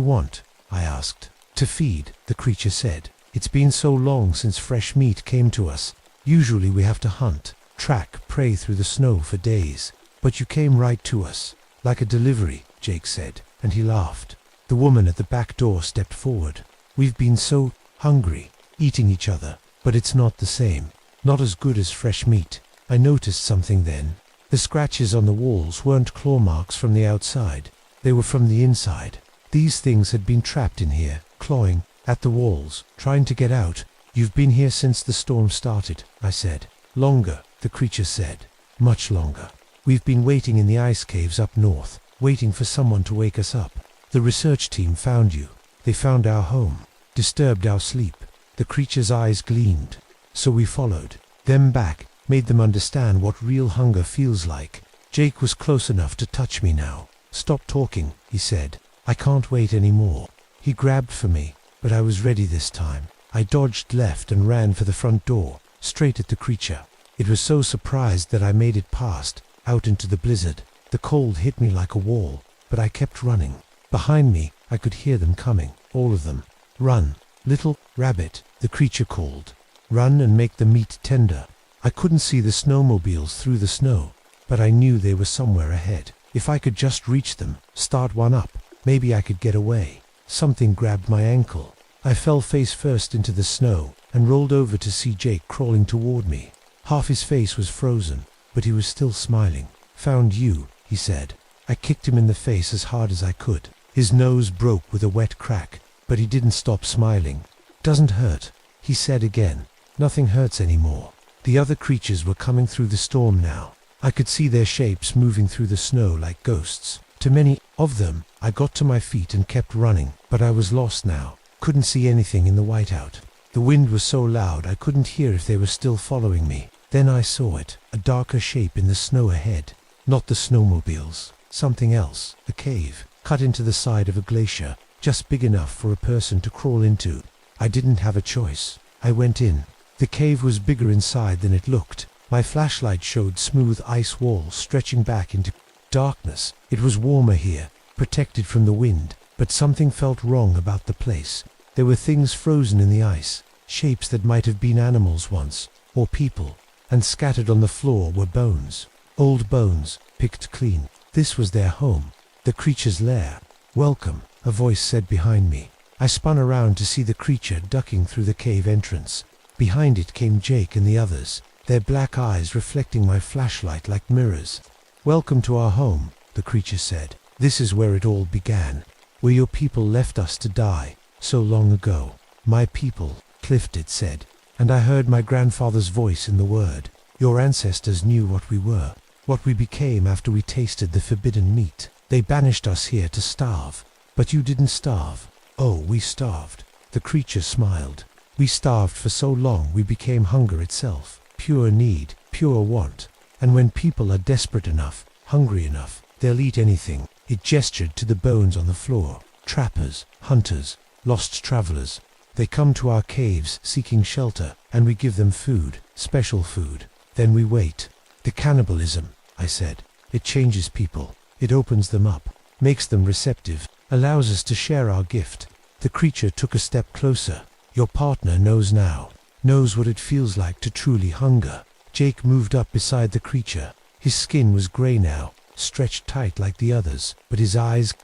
want? I asked. To feed, the creature said. It's been so long since fresh meat came to us. Usually we have to hunt, track prey through the snow for days. But you came right to us, like a delivery, Jake said, and he laughed. The woman at the back door stepped forward. We've been so hungry, eating each other, but it's not the same. Not as good as fresh meat. I noticed something then. The scratches on the walls weren't claw marks from the outside. They were from the inside. These things had been trapped in here, clawing at the walls, trying to get out. You've been here since the storm started, I said. Longer, the creature said. Much longer. We've been waiting in the ice caves up north, waiting for someone to wake us up. The research team found you. They found our home, disturbed our sleep. The creature's eyes gleamed. So we followed them back, made them understand what real hunger feels like. Jake was close enough to touch me now. Stop talking, he said. I can't wait anymore. He grabbed for me, but I was ready this time. I dodged left and ran for the front door, straight at the creature. It was so surprised that I made it past, out into the blizzard. The cold hit me like a wall, but I kept running. Behind me, I could hear them coming, all of them. Run, little rabbit, the creature called. Run and make the meat tender. I couldn't see the snowmobiles through the snow, but I knew they were somewhere ahead. If I could just reach them, start one up, maybe I could get away. Something grabbed my ankle. I fell face first into the snow and rolled over to see Jake crawling toward me. Half his face was frozen, but he was still smiling. Found you, he said. I kicked him in the face as hard as I could. His nose broke with a wet crack, but he didn't stop smiling. Doesn't hurt, he said again. Nothing hurts anymore. The other creatures were coming through the storm now. I could see their shapes moving through the snow like ghosts. To many of them, I got to my feet and kept running, but I was lost now. Couldn't see anything in the whiteout. The wind was so loud I couldn't hear if they were still following me. Then I saw it, a darker shape in the snow ahead. Not the snowmobiles, something else, a cave, cut into the side of a glacier, just big enough for a person to crawl into. I didn't have a choice. I went in. The cave was bigger inside than it looked. My flashlight showed smooth ice walls stretching back into darkness. It was warmer here, protected from the wind, but something felt wrong about the place. There were things frozen in the ice, shapes that might have been animals once, or people, and scattered on the floor were bones. Old bones, picked clean. This was their home, the creature's lair. "Welcome," a voice said behind me. I spun around to see the creature ducking through the cave entrance. Behind it came Jake and the others, their black eyes reflecting my flashlight like mirrors. "Welcome to our home," the creature said. "This is where it all began, where your people left us to die, so long ago." "My people," Clifton said, and I heard my grandfather's voice in the word. "Your ancestors knew what we were, what we became after we tasted the forbidden meat. They banished us here to starve. But you didn't starve." "Oh, we starved." The creature smiled. "We starved for so long we became hunger itself. Pure need, pure want. And when people are desperate enough, hungry enough, they'll eat anything." It gestured to the bones on the floor. "Trappers, hunters, lost travelers. They come to our caves seeking shelter, and we give them food, special food. Then we wait." "The cannibalism," I said. "It changes people. It opens them up, makes them receptive, allows us to share our gift." The creature took a step closer. "Your partner knows now, knows what it feels like to truly hunger." Jake moved up beside the creature. His skin was gray now, stretched tight like the others, but his eyes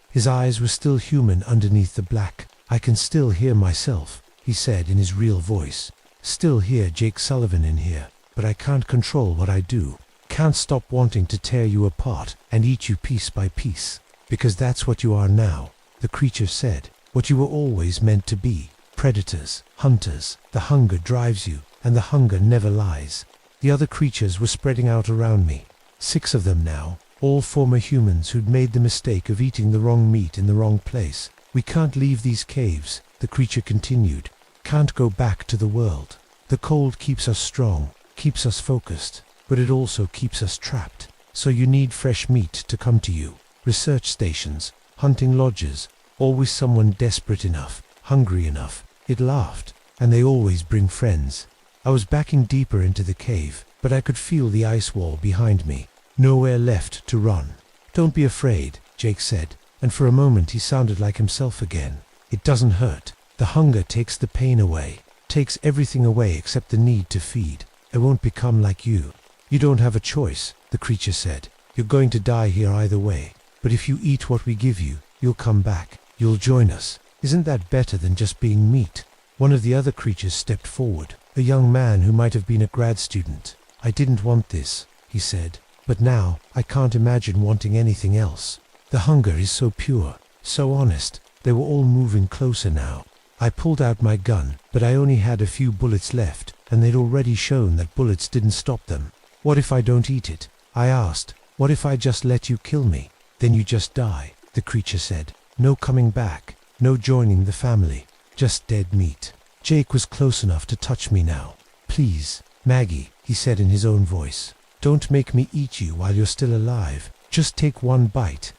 were still human underneath the black. "I can still hear myself," he said in his real voice. "Still hear Jake Sullivan in here, but I can't control what I do. Can't stop wanting to tear you apart and eat you piece by piece. Because that's what you are now," the creature said. "What you were always meant to be. Predators, hunters. The hunger drives you, and the hunger never lies." The other creatures were spreading out around me. 6 of them now, all former humans who'd made the mistake of eating the wrong meat in the wrong place. "We can't leave these caves," the creature continued. "Can't go back to the world. The cold keeps us strong, keeps us focused, but it also keeps us trapped. So you need fresh meat to come to you. Research stations, hunting lodges, always someone desperate enough, hungry enough." It laughed. "And they always bring friends." I was backing deeper into the cave, but I could feel the ice wall behind me. Nowhere left to run. "Don't be afraid," Jake said, and for a moment he sounded like himself again. "It doesn't hurt. The hunger takes the pain away, takes everything away except the need to feed. I won't become like you." "You don't have a choice," the creature said. "You're going to die here either way. But if you eat what we give you, you'll come back. You'll join us. Isn't that better than just being meat?" One of the other creatures stepped forward, a young man who might have been a grad student. "I didn't want this," he said, "but now I can't imagine wanting anything else. The hunger is so pure, so honest." They were all moving closer now. I pulled out my gun, but I only had a few bullets left, and they'd already shown that bullets didn't stop them. "What if I don't eat it?" I asked. "What if I just let you kill me?" "Then you just die," the creature said. "No coming back, no joining the family, just dead meat." Jake was close enough to touch me now. "Please, Maggie," he said in his own voice. "Don't make me eat you while you're still alive. Just take one bite,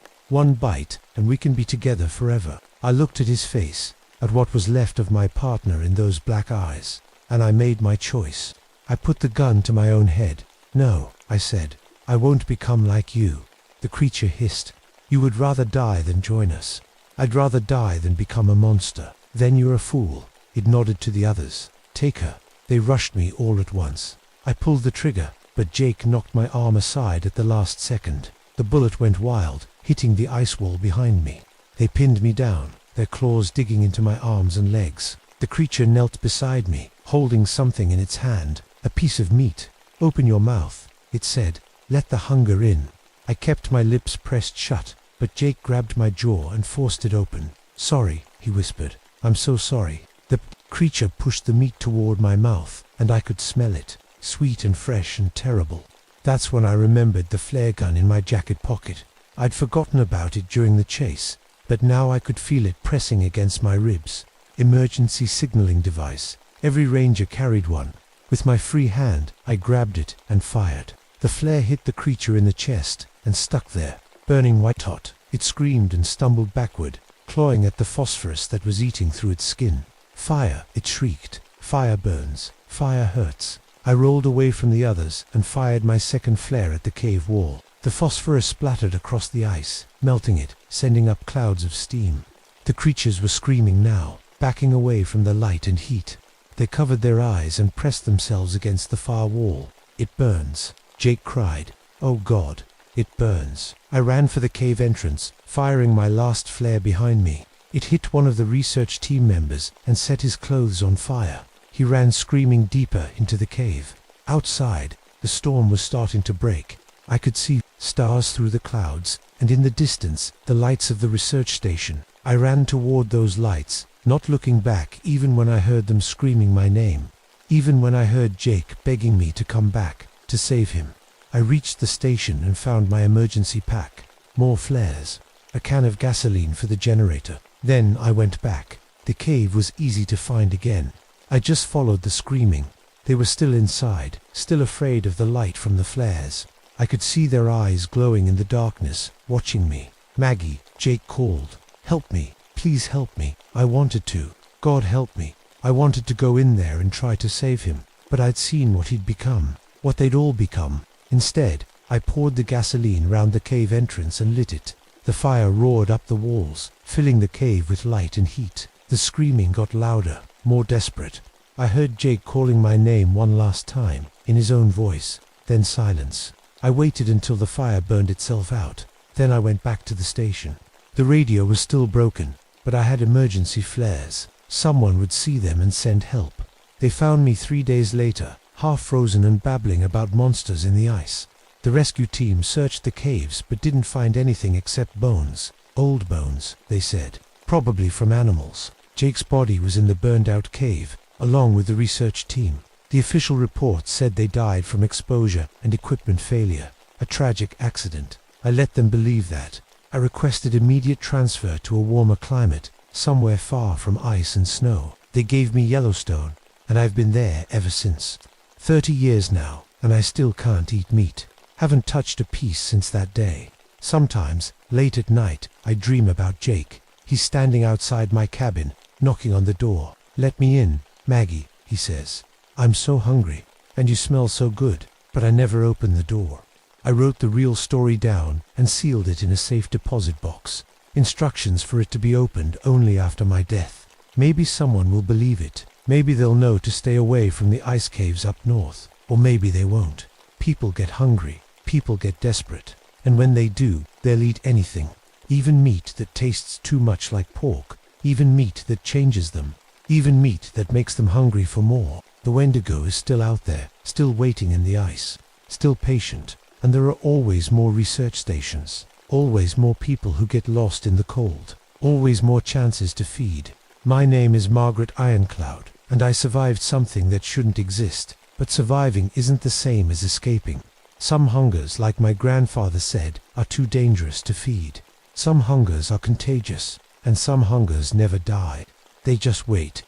and we can be together forever." I looked at his face, at what was left of my partner in those black eyes, and I made my choice. I put the gun to my own head. "No," I said, "I won't become like you." The creature hissed. "You would rather die than join us." "I'd rather die than become a monster." "Then you're a fool." It nodded to the others. "Take her." They rushed me all at once. I pulled the trigger, but Jake knocked my arm aside at the last second. The bullet went wild, hitting the ice wall behind me. They pinned me down, their claws digging into my arms and legs. The creature knelt beside me, holding something in its hand, a piece of meat. "Open your mouth," it said. "Let the hunger in." I kept my lips pressed shut, but Jake grabbed my jaw and forced it open. "Sorry," he whispered. "I'm so sorry." The creature pushed the meat toward my mouth, and I could smell it, sweet and fresh and terrible. That's when I remembered the flare gun in my jacket pocket. I'd forgotten about it during the chase, but now I could feel it pressing against my ribs. Emergency signaling device. Every ranger carried one. With my free hand, I grabbed it and fired. The flare hit the creature in the chest and stuck there, burning white hot. It screamed and stumbled backward, clawing at the phosphorus that was eating through its skin. Fire, it shrieked. Fire burns. Fire hurts. I rolled away from the others and fired my second flare at the cave wall. The phosphorus splattered across the ice, melting it, sending up clouds of steam. The creatures were screaming now, backing away from the light and heat. They covered their eyes and pressed themselves against the far wall. It burns, Jake cried. Oh God, it burns. I ran for the cave entrance, firing my last flare behind me. It hit one of the research team members and set his clothes on fire. He ran screaming deeper into the cave. Outside, the storm was starting to break. I could see stars through the clouds, and in the distance, the lights of the research station. I ran toward those lights, not looking back even when I heard them screaming my name. Even when I heard Jake begging me to come back, to save him. I reached the station and found my emergency pack. More flares. A can of gasoline for the generator. Then I went back. The cave was easy to find again. I just followed the screaming. They were still inside, still afraid of the light from the flares. I could see their eyes glowing in the darkness, watching me. Maggie, Jake called. Help me, please help me. I wanted to. God help me. I wanted to go in there and try to save him, but I'd seen what he'd become, what they'd all become. Instead, I poured the gasoline round the cave entrance and lit it. The fire roared up the walls, filling the cave with light and heat. The screaming got louder, more desperate. I heard Jake calling my name one last time, in his own voice, then silence. I waited until the fire burned itself out. Then I went back to the station. The radio was still broken, but I had emergency flares. Someone would see them and send help. They found me 3 days later, half frozen and babbling about monsters in the ice. The rescue team searched the caves but didn't find anything except bones. Old bones, they said. Probably from animals. Jake's body was in the burned-out cave, along with the research team. The official report said they died from exposure and equipment failure. A tragic accident. I let them believe that. I requested immediate transfer to a warmer climate, somewhere far from ice and snow. They gave me Yellowstone, and I've been there ever since. 30 years now, and I still can't eat meat. Haven't touched a piece since that day. Sometimes, late at night, I dream about Jake. He's standing outside my cabin, knocking on the door. Let me in, Maggie, he says. I'm so hungry, and you smell so good, but I never open the door. I wrote the real story down and sealed it in a safe deposit box. Instructions for it to be opened only after my death. Maybe someone will believe it. Maybe they'll know to stay away from the ice caves up north. Or maybe they won't. People get hungry. People get desperate. And when they do, they'll eat anything. Even meat that tastes too much like pork. Even meat that changes them. Even meat that makes them hungry for more. The Wendigo is still out there, still waiting in the ice, still patient, and there are always more research stations, always more people who get lost in the cold, always more chances to feed. My name is Margaret Ironcloud, and I survived something that shouldn't exist, but surviving isn't the same as escaping. Some hungers, like my grandfather said, are too dangerous to feed. Some hungers are contagious, and some hungers never die. They just wait.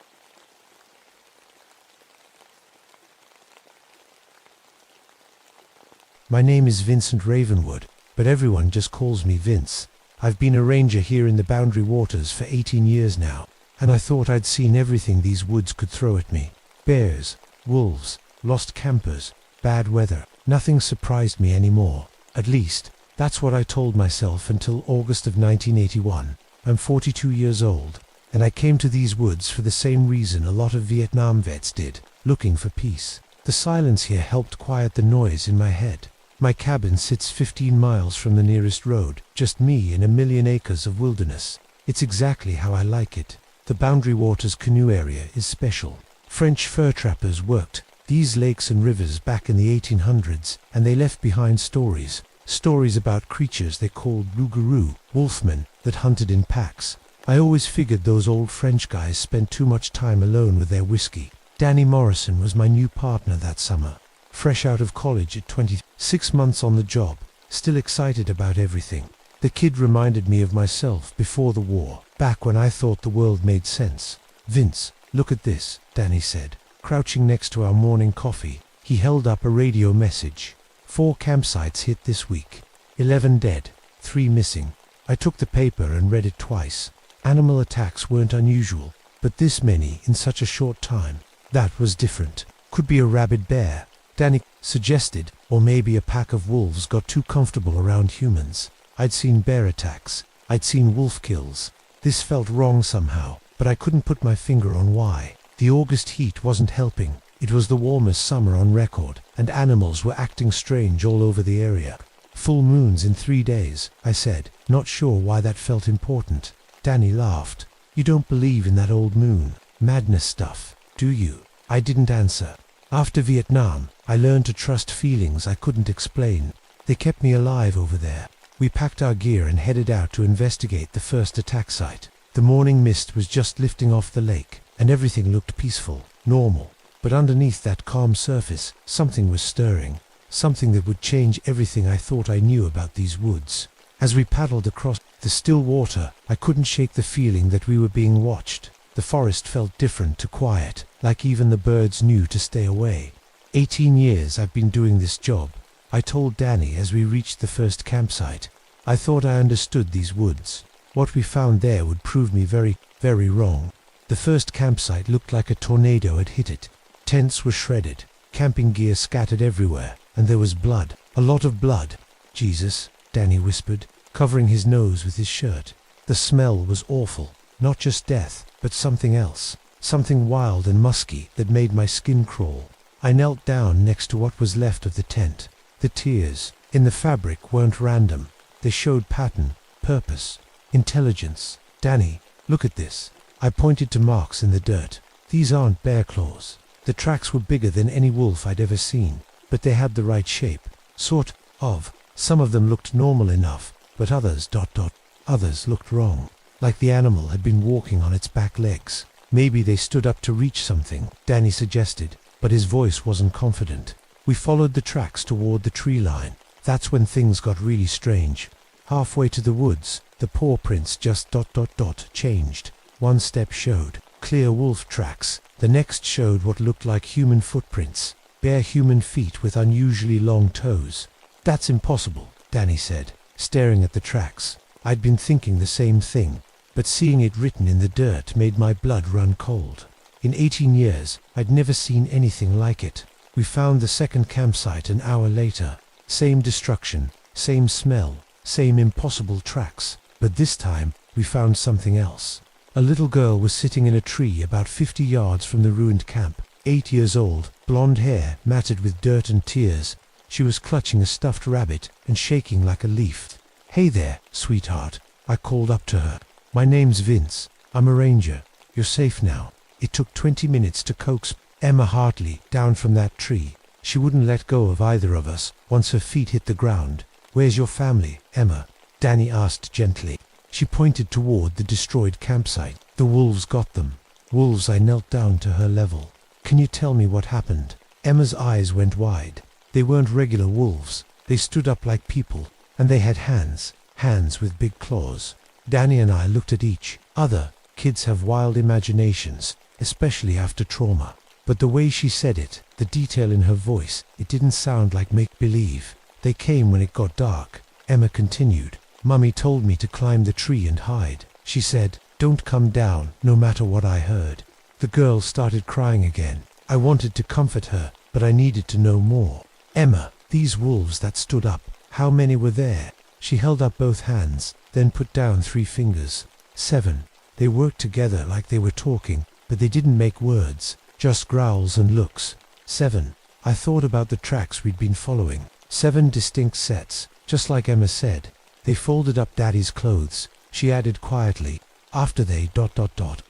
My name is Vincent Ravenwood, but everyone just calls me Vince. I've been a ranger here in the Boundary Waters for 18 years now, and I thought I'd seen everything these woods could throw at me. Bears, wolves, lost campers, bad weather. Nothing surprised me anymore. At least, that's what I told myself until August of 1981. I'm 42 years old, and I came to these woods for the same reason a lot of Vietnam vets did, looking for peace. The silence here helped quiet the noise in my head. My cabin sits 15 miles from the nearest road, just me in a million acres of wilderness. It's exactly how I like it. The Boundary Waters canoe area is special. French fur trappers worked these lakes and rivers back in the 1800s, and they left behind stories. Stories about creatures they called loups-garous, wolfmen, that hunted in packs. I always figured those old French guys spent too much time alone with their whiskey. Danny Morrison was my new partner that summer. Fresh out of college at 26 months on the job, still excited about everything. The kid reminded me of myself before the war, back when I thought the world made sense. Vince, look at this, Danny said. crouching next to our morning coffee. He held up a radio message. 4 campsites hit this week. 11 dead, 3 missing. I took the paper and read it twice. Animal attacks weren't unusual, but this many in such a short time. That was different. Could be a rabid bear, Danny suggested, or maybe a pack of wolves got too comfortable around humans. I'd seen bear attacks. I'd seen wolf kills. This felt wrong somehow, but I couldn't put my finger on why. The August heat wasn't helping. It was the warmest summer on record, and animals were acting strange all over the area. Full moons in 3 days, I said, not sure why that felt important. Danny laughed. You don't believe in that old moon, madness stuff, do you? I didn't answer. After Vietnam, I learned to trust feelings I couldn't explain. They kept me alive over there. We packed our gear and headed out to investigate the first attack site. The morning mist was just lifting off the lake, and everything looked peaceful, normal. But underneath that calm surface, something was stirring. Something that would change everything I thought I knew about these woods. As we paddled across the still water, I couldn't shake the feeling that we were being watched. The forest felt different to quiet, like even the birds knew to stay away. 18 years I've been doing this job, I told Danny as we reached the first campsite. I thought I understood these woods. What we found there would prove me very, very wrong. The first campsite looked like a tornado had hit it. Tents were shredded, camping gear scattered everywhere, and there was blood, a lot of blood. Jesus, Danny whispered, covering his nose with his shirt. The smell was awful, not just death, but something else, something wild and musky that made my skin crawl. I knelt down next to what was left of the tent. The tears in the fabric weren't random. They showed pattern, purpose, intelligence. Danny, look at this. I pointed to marks in the dirt. These aren't bear claws. The tracks were bigger than any wolf I'd ever seen, but they had the right shape. Sort of. Some of them looked normal enough, but others ... Others looked wrong. Like the animal had been walking on its back legs. Maybe they stood up to reach something, Danny suggested, but his voice wasn't confident. We followed the tracks toward the tree line. That's when things got really strange. Halfway to the woods, the paw prints just ... changed. One step showed clear wolf tracks. The next showed what looked like human footprints, bare human feet with unusually long toes. That's impossible, Danny said, staring at the tracks. I'd been thinking the same thing, but seeing it written in the dirt made my blood run cold. In 18 years, I'd never seen anything like it. We found the second campsite an hour later. Same destruction, same smell, same impossible tracks, but this time we found something else. A little girl was sitting in a tree about 50 yards from the ruined camp, 8 years old, blonde hair matted with dirt and tears. She was clutching a stuffed rabbit and shaking like a leaf. "Hey there, sweetheart," I called up to her. "My name's Vince. I'm a ranger. You're safe now." It took 20 minutes to coax Emma Hartley down from that tree. She wouldn't let go of either of us once her feet hit the ground. "Where's your family, Emma?" Danny asked gently. She pointed toward the destroyed campsite. "The wolves got them." "Wolves?" I knelt down to her level. "Can you tell me what happened?" Emma's eyes went wide. They weren't regular wolves. They stood up like people, and they had hands with big claws. Danny and I looked at each other. Kids have wild imaginations, especially after trauma. But the way she said it, the detail in her voice, it didn't sound like make-believe. "They came when it got dark," Emma continued. "Mummy told me to climb the tree and hide. She said, 'Don't come down, no matter what I heard.'" The girl started crying again. I wanted to comfort her, but I needed to know more. "Emma, these wolves that stood up, how many were there?" She held up both hands, then put down 3 fingers. 7. They worked together like they were talking, but they didn't make words, just growls and looks. 7. I thought about the tracks we'd been following. 7 distinct sets, just like Emma said. They folded up Daddy's clothes, she added quietly. After they ...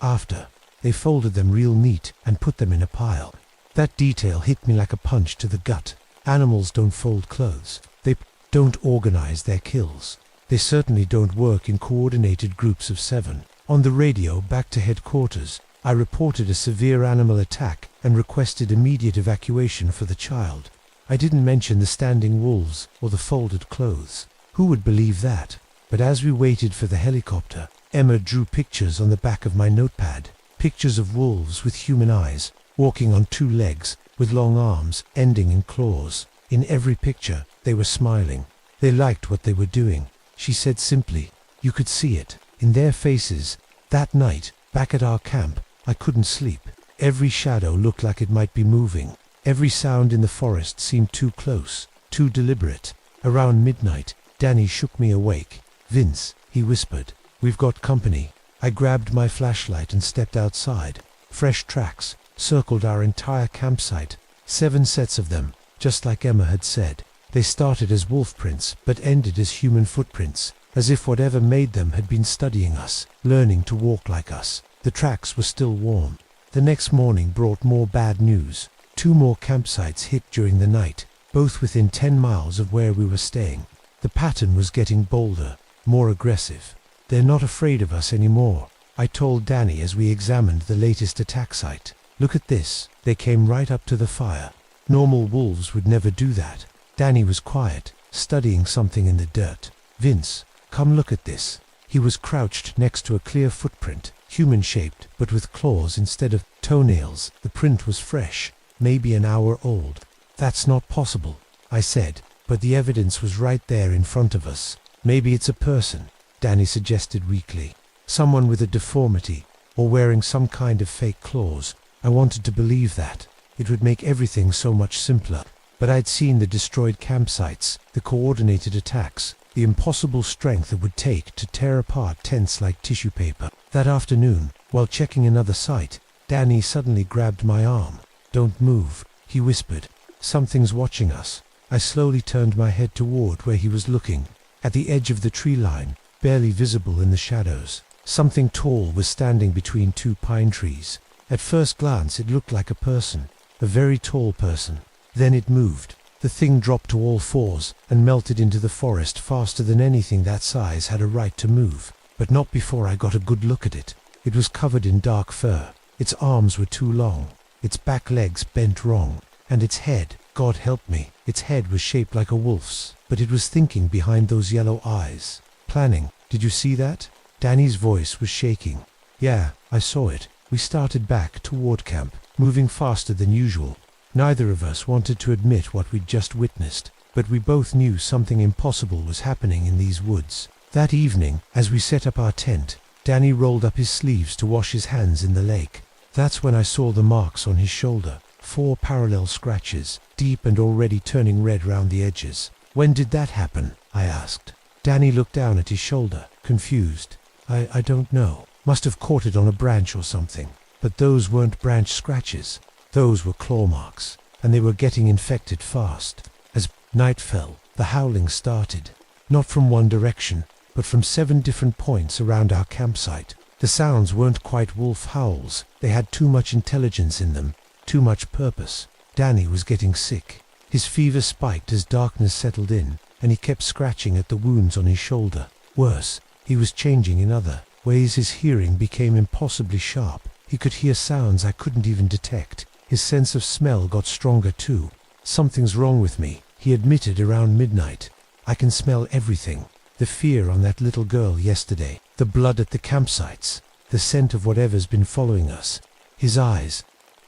After. They folded them real neat and put them in a pile. That detail hit me like a punch to the gut. Animals don't fold clothes. They don't organize their kills. They certainly don't work in coordinated groups of 7. On the radio back to headquarters, I reported a severe animal attack and requested immediate evacuation for the child. I didn't mention the standing wolves or the folded clothes. Who would believe that? But as we waited for the helicopter, Emma drew pictures on the back of my notepad. Pictures of wolves with human eyes, walking on two legs, with long arms, ending in claws. In every picture, they were smiling. They liked what they were doing. She said simply. You could see it, in their faces. That night, back at our camp, I couldn't sleep. Every shadow looked like it might be moving. Every sound in the forest seemed too close, too deliberate. Around midnight, Danny shook me awake. Vince, he whispered, we've got company. I grabbed my flashlight and stepped outside. Fresh tracks circled our entire campsite. 7 sets of them, just like Emma had said. They started as wolf prints, but ended as human footprints, as if whatever made them had been studying us, learning to walk like us. The tracks were still warm. The next morning brought more bad news. 2 more campsites hit during the night, both within 10 miles of where we were staying. The pattern was getting bolder, more aggressive. They're not afraid of us anymore, I told Danny as we examined the latest attack site. Look at this. They came right up to the fire. Normal wolves would never do that. Danny was quiet, studying something in the dirt. Vince, come look at this. He was crouched next to a clear footprint, human-shaped, but with claws instead of toenails. The print was fresh, maybe an hour old. That's not possible, I said, but the evidence was right there in front of us. Maybe it's a person, Danny suggested weakly. Someone with a deformity, or wearing some kind of fake claws. I wanted to believe that. It would make everything so much simpler. But I'd seen the destroyed campsites, the coordinated attacks, the impossible strength it would take to tear apart tents like tissue paper. That afternoon, while checking another site, Danny suddenly grabbed my arm. Don't move, he whispered. Something's watching us. I slowly turned my head toward where he was looking. At the edge of the tree line, barely visible in the shadows, something tall was standing between 2 pine trees. At first glance it looked like a person, a very tall person. Then it moved. The thing dropped to all 4s and melted into the forest faster than anything that size had a right to move. But not before I got a good look at it. It was covered in dark fur. Its arms were too long, its back legs bent wrong, and its head, God help me, its head was shaped like a wolf's, but it was thinking behind those yellow eyes. Planning. Did you see that? Danny's voice was shaking. Yeah, I saw it. We started back toward camp, moving faster than usual. Neither of us wanted to admit what we'd just witnessed, but we both knew something impossible was happening in these woods. That evening, as we set up our tent, Danny rolled up his sleeves to wash his hands in the lake. That's when I saw the marks on his shoulder. 4 parallel scratches, deep and already turning red round the edges. When did that happen? I asked. Danny looked down at his shoulder, confused. I don't know. Must have caught it on a branch or something. But those weren't branch scratches. Those were claw marks, and they were getting infected fast. As night fell, the howling started. Not from one direction, but from 7 different points around our campsite. The sounds weren't quite wolf howls. They had too much intelligence in them, too much purpose. Danny was getting sick. His fever spiked as darkness settled in, and he kept scratching at the wounds on his shoulder. Worse, he was changing in other ways. His hearing became impossibly sharp. He could hear sounds I couldn't even detect. His sense of smell got stronger too. Something's wrong with me, he admitted around midnight. I can smell everything. The fear on that little girl yesterday, the blood at the campsites, the scent of whatever's been following us. His eyes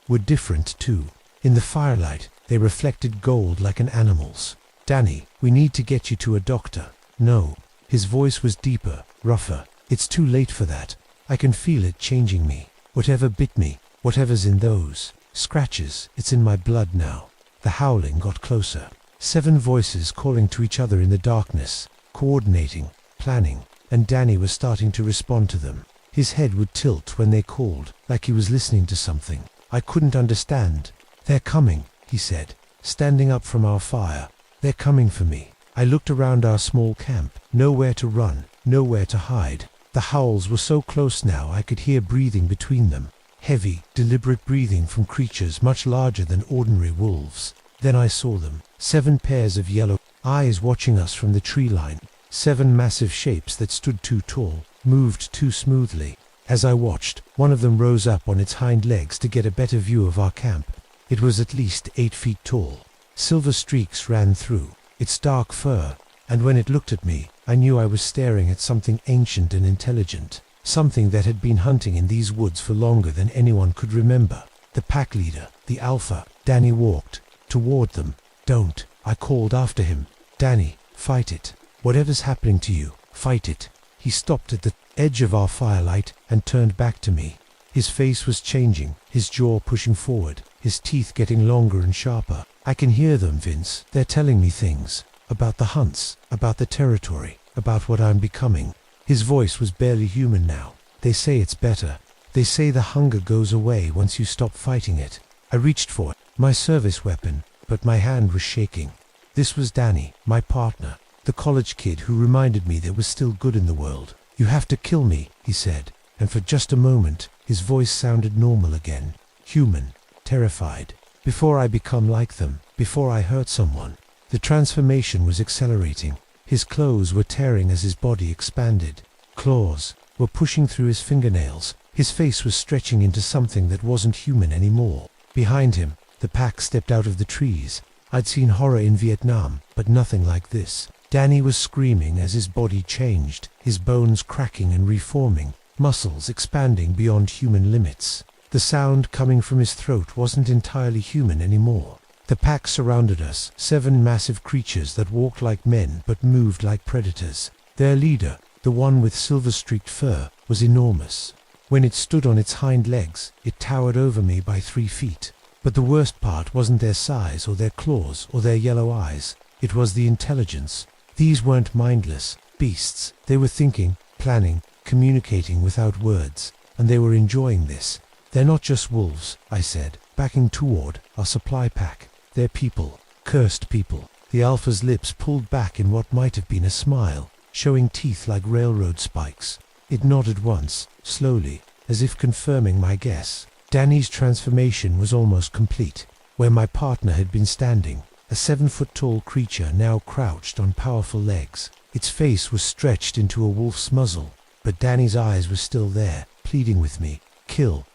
were different too. In the firelight, they reflected gold like an animal's. Danny, we need to get you to a doctor. No. His voice was deeper, rougher. It's too late for that. I can feel it changing me. Whatever bit me, whatever's in those scratches, it's in my blood now. The howling got closer. 7 voices calling to each other in the darkness, coordinating, planning, and Danny was starting to respond to them. His head would tilt when they called, like he was listening to something. I couldn't understand. They're coming, he said, standing up from our fire. They're coming for me. I looked around our small camp. Nowhere to run, nowhere to hide. The howls were so close now I could hear breathing between them. Heavy, deliberate breathing from creatures much larger than ordinary wolves. Then I saw them. 7 pairs of yellow eyes watching us from the tree line. 7 massive shapes that stood too tall, moved too smoothly. As I watched, one of them rose up on its hind legs to get a better view of our camp. It was at least 8 feet tall. Silver streaks ran through its dark fur, and when it looked at me, I knew I was staring at something ancient and intelligent, something that had been hunting in these woods for longer than anyone could remember. The pack leader, the Alpha. Danny walked toward them. Don't, I called after him. Danny, fight it. Whatever's happening to you, fight it. He stopped at the edge of our firelight and turned back to me. His face was changing, his jaw pushing forward, his teeth getting longer and sharper. I can hear them, Vince. They're telling me things. About the hunts, about the territory, about what I'm becoming. His voice was barely human now. They say it's better. They say the hunger goes away once you stop fighting it. I reached for it, my service weapon, but my hand was shaking. This was Danny, my partner, the college kid who reminded me there was still good in the world. You have to kill me, he said, and for just a moment, his voice sounded normal again. Human, terrified. Before I become like them, before I hurt someone. The transformation was accelerating. His clothes were tearing as his body expanded. Claws were pushing through his fingernails. His face was stretching into something that wasn't human anymore. Behind him, the pack stepped out of the trees. I'd seen horror in Vietnam, but nothing like this. Danny was screaming as his body changed, his bones cracking and reforming, muscles expanding beyond human limits. The sound coming from his throat wasn't entirely human anymore. The pack surrounded us, 7 massive creatures that walked like men but moved like predators. Their leader, the one with silver-streaked fur, was enormous. When it stood on its hind legs, it towered over me by 3 feet. But the worst part wasn't their size or their claws or their yellow eyes. It was the intelligence. These weren't mindless beasts. They were thinking, planning, communicating without words. And they were enjoying this. They're not just wolves, I said, backing toward our supply pack. They're people. Cursed people. The Alpha's lips pulled back in what might have been a smile, showing teeth like railroad spikes. It nodded once, slowly, as if confirming my guess. Danny's transformation was almost complete. Where my partner had been standing, a 7-foot-tall creature now crouched on powerful legs. Its face was stretched into a wolf's muzzle, but Danny's eyes were still there, pleading with me. Kill, ...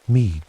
me, ...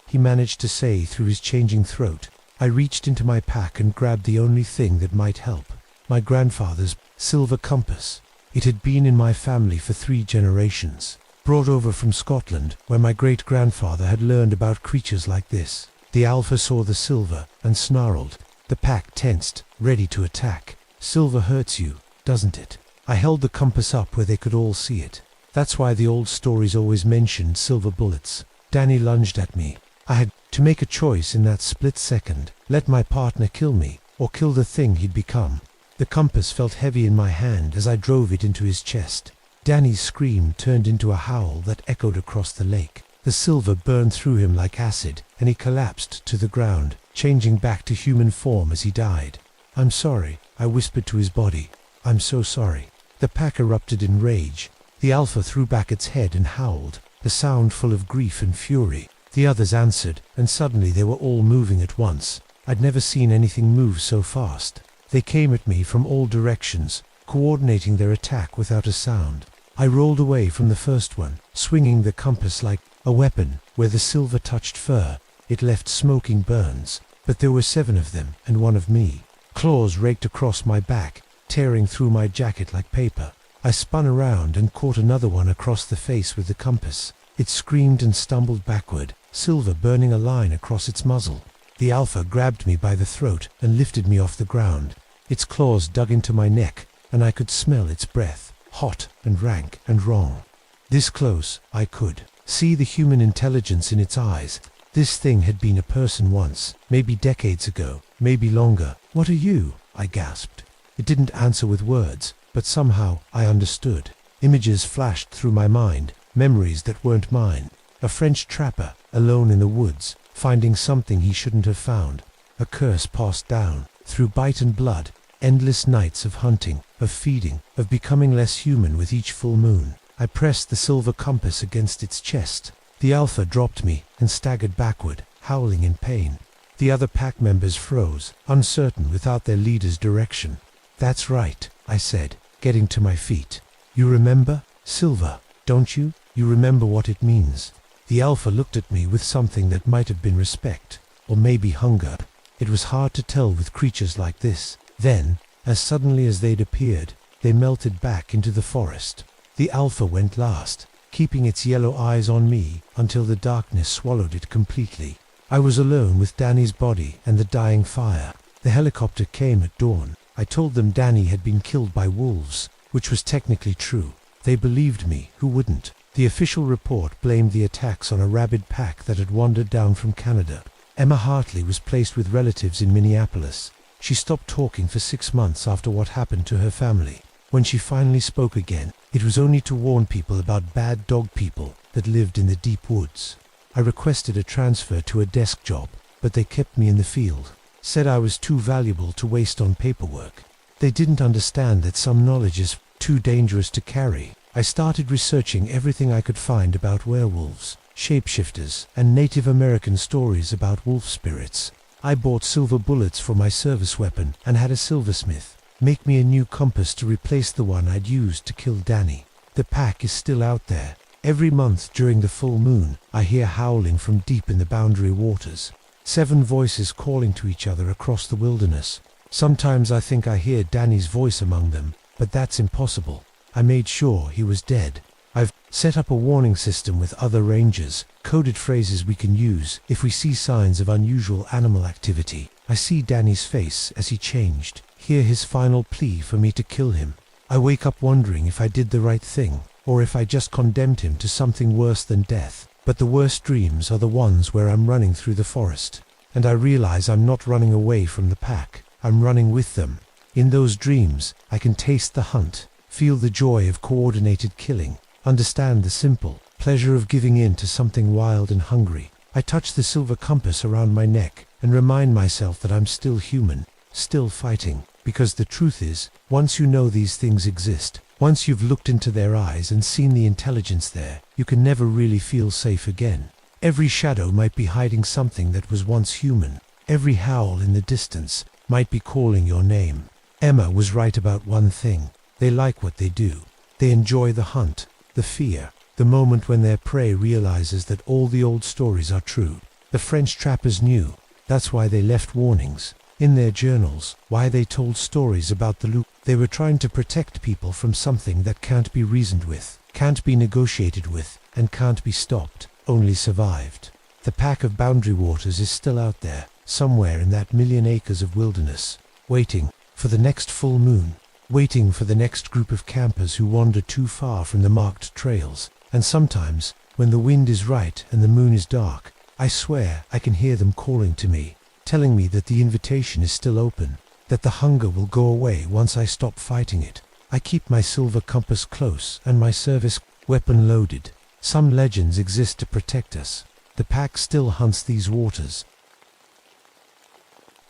He managed to say through his changing throat. I reached into my pack and grabbed the only thing that might help. My grandfather's silver compass. It had been in my family for 3 generations. Brought over from Scotland, where my great-grandfather had learned about creatures like this. The Alpha saw the silver and snarled. The pack tensed, ready to attack. Silver hurts you, doesn't it? I held the compass up where they could all see it. That's why the old stories always mentioned silver bullets. Danny lunged at me. I had to make a choice in that split second. Let my partner kill me, or kill the thing he'd become. The compass felt heavy in my hand as I drove it into his chest. Danny's scream turned into a howl that echoed across the lake. The silver burned through him like acid, and he collapsed to the ground, changing back to human form as he died. I'm sorry, I whispered to his body. I'm so sorry. The pack erupted in rage. The Alpha threw back its head and howled, the sound full of grief and fury. The others answered, and suddenly they were all moving at once. I'd never seen anything move so fast. They came at me from all directions, coordinating their attack without a sound. I rolled away from the first one, swinging the compass like a weapon. Where the silver touched fur, it left smoking burns. But there were 7 of them, and 1 of me. Claws raked across my back, tearing through my jacket like paper. I spun around and caught another one across the face with the compass. It screamed and stumbled backward, silver burning a line across its muzzle. The Alpha grabbed me by the throat and lifted me off the ground. Its claws dug into my neck, and I could smell its breath, hot and rank and wrong. This close, I could see the human intelligence in its eyes. This thing had been a person once, maybe decades ago, maybe longer. What are you? I gasped. It didn't answer with words, but somehow I understood. Images flashed through my mind, memories that weren't mine. A French trapper, alone in the woods, finding something he shouldn't have found. A curse passed down, through bite and blood, endless nights of hunting, of feeding, of becoming less human with each full moon. I pressed the silver compass against its chest. The Alpha dropped me and staggered backward, howling in pain. The other pack members froze, uncertain without their leader's direction. That's right, I said, getting to my feet. You remember? Silver, don't you? You remember what it means. The Alpha looked at me with something that might have been respect, or maybe hunger. It was hard to tell with creatures like this. Then, as suddenly as they'd appeared, they melted back into the forest. The Alpha went last, keeping its yellow eyes on me until the darkness swallowed it completely. I was alone with Danny's body and the dying fire. The helicopter came at dawn. I told them Danny had been killed by wolves, which was technically true. They believed me, who wouldn't? The official report blamed the attacks on a rabid pack that had wandered down from Canada. Emma Hartley was placed with relatives in Minneapolis. She stopped talking for 6 months after what happened to her family. When she finally spoke again, it was only to warn people about bad dog people that lived in the deep woods. I requested a transfer to a desk job, but they kept me in the field, said I was too valuable to waste on paperwork. They didn't understand that some knowledge is too dangerous to carry. I started researching everything I could find about werewolves, shapeshifters, and Native American stories about wolf spirits. I bought silver bullets for my service weapon and had a silversmith make me a new compass to replace the one I'd used to kill Danny. The pack is still out there. Every month during the full moon, I hear howling from deep in the Boundary Waters. 7 voices calling to each other across the wilderness. Sometimes I think I hear Danny's voice among them, but that's impossible. I made sure he was dead. I've set up a warning system with other rangers, coded phrases we can use if we see signs of unusual animal activity. I see Danny's face as he changed, hear his final plea for me to kill him. I wake up wondering if I did the right thing, or if I just condemned him to something worse than death. But the worst dreams are the ones where I'm running through the forest, and I realize I'm not running away from the pack, I'm running with them. In those dreams, I can taste the hunt, feel the joy of coordinated killing, understand the simple pleasure of giving in to something wild and hungry. I touch the silver compass around my neck and remind myself that I'm still human, still fighting, because the truth is, once you know these things exist, once you've looked into their eyes and seen the intelligence there, you can never really feel safe again. Every shadow might be hiding something that was once human. Every howl in the distance might be calling your name. Emma was right about one thing. They like what they do. They enjoy the hunt, the fear, the moment when their prey realizes that all the old stories are true. The French trappers knew. That's why they left warnings in their journals, why they told stories about the loup. They were trying to protect people from something that can't be reasoned with, can't be negotiated with, and can't be stopped, only survived. The pack of Boundary Waters is still out there, somewhere in that 1,000,000 acres of wilderness, waiting for the next full moon, waiting for the next group of campers who wander too far from the marked trails. And sometimes, when the wind is right and the moon is dark, I swear I can hear them calling to me, telling me that the invitation is still open, that the hunger will go away once I stop fighting it. I keep my silver compass close and my service weapon loaded. Some legends exist to protect us. The pack still hunts these waters.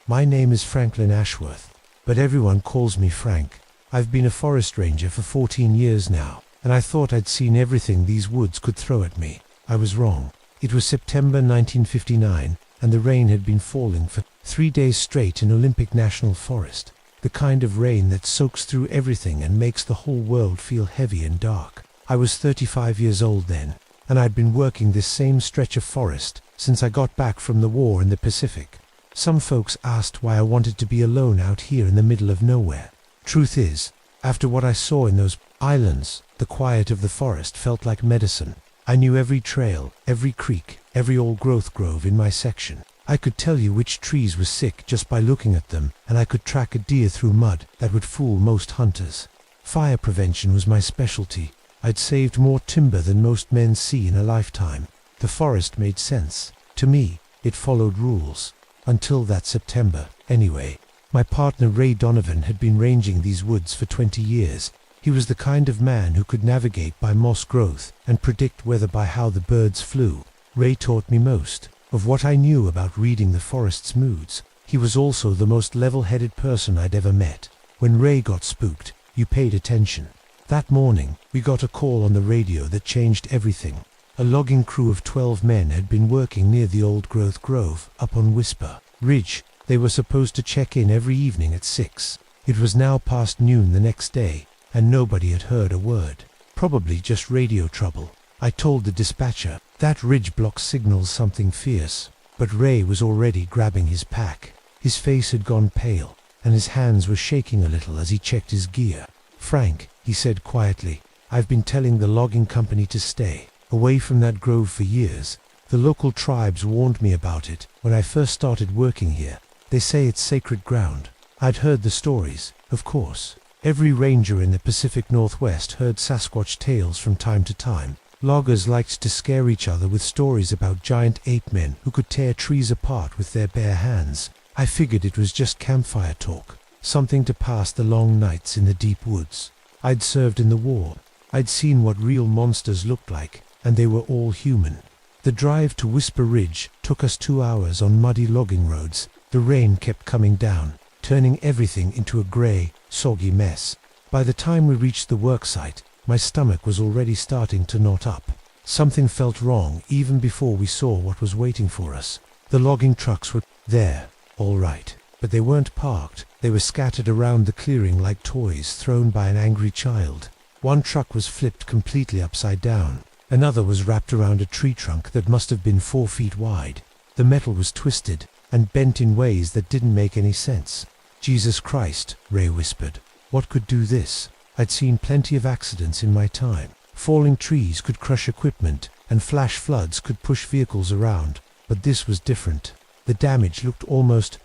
My name is Franklin Ashworth, but everyone calls me Frank. I've been a forest ranger for 14 years now, and I thought I'd seen everything these woods could throw at me. I was wrong. It was September 1959, and the rain had been falling for 3 days straight in Olympic National Forest. The kind of rain that soaks through everything and makes the whole world feel heavy and dark. I was 35 years old then, and I'd been working this same stretch of forest since I got back from the war in the Pacific. Some folks asked why I wanted to be alone out here in the middle of nowhere. Truth is, after what I saw in those islands, the quiet of the forest felt like medicine. I knew every trail, every creek, every old-growth grove in my section. I could tell you which trees were sick just by looking at them, and I could track a deer through mud that would fool most hunters. Fire prevention was my specialty. I'd saved more timber than most men see in a lifetime. The forest made sense. To me, it followed rules. Until that September, anyway. My partner Ray Donovan had been ranging these woods for 20 years. He was the kind of man who could navigate by moss growth and predict weather by how the birds flew. Ray taught me most of what I knew about reading the forest's moods. He was also the most level-headed person I'd ever met. When Ray got spooked, you paid attention. That morning, we got a call on the radio that changed everything. A logging crew of 12 men had been working near the old-growth grove up on Whisper Ridge. They were supposed to check in every evening at 6. It was now past noon the next day, and nobody had heard a word. Probably just radio trouble. I told the dispatcher, that ridge block signals something fierce. But Ray was already grabbing his pack. His face had gone pale, and his hands were shaking a little as he checked his gear. "Frank," he said quietly, I've been telling the logging company to stay away from that grove for years. The local tribes warned me about it when I first started working here. They say it's sacred ground. I'd heard the stories, of course. Every ranger in the Pacific Northwest heard Sasquatch tales from time to time. Loggers liked to scare each other with stories about giant ape men who could tear trees apart with their bare hands. I figured it was just campfire talk, something to pass the long nights in the deep woods. I'd served in the war. I'd seen what real monsters looked like, and they were all human. The drive to Whisper Ridge took us 2 hours on muddy logging roads. The rain kept coming down, turning everything into a grey, soggy mess. By the time we reached the worksite, my stomach was already starting to knot up. Something felt wrong even before we saw what was waiting for us. The logging trucks were there, all right, but they weren't parked. They were scattered around the clearing like toys thrown by an angry child. One truck was flipped completely upside down. Another was wrapped around a tree trunk that must have been 4 feet wide. The metal was twisted and bent in ways that didn't make any sense. Jesus Christ, Ray whispered. What could do this? I'd seen plenty of accidents in my time. Falling trees could crush equipment, and flash floods could push vehicles around. But this was different. The damage looked almost ...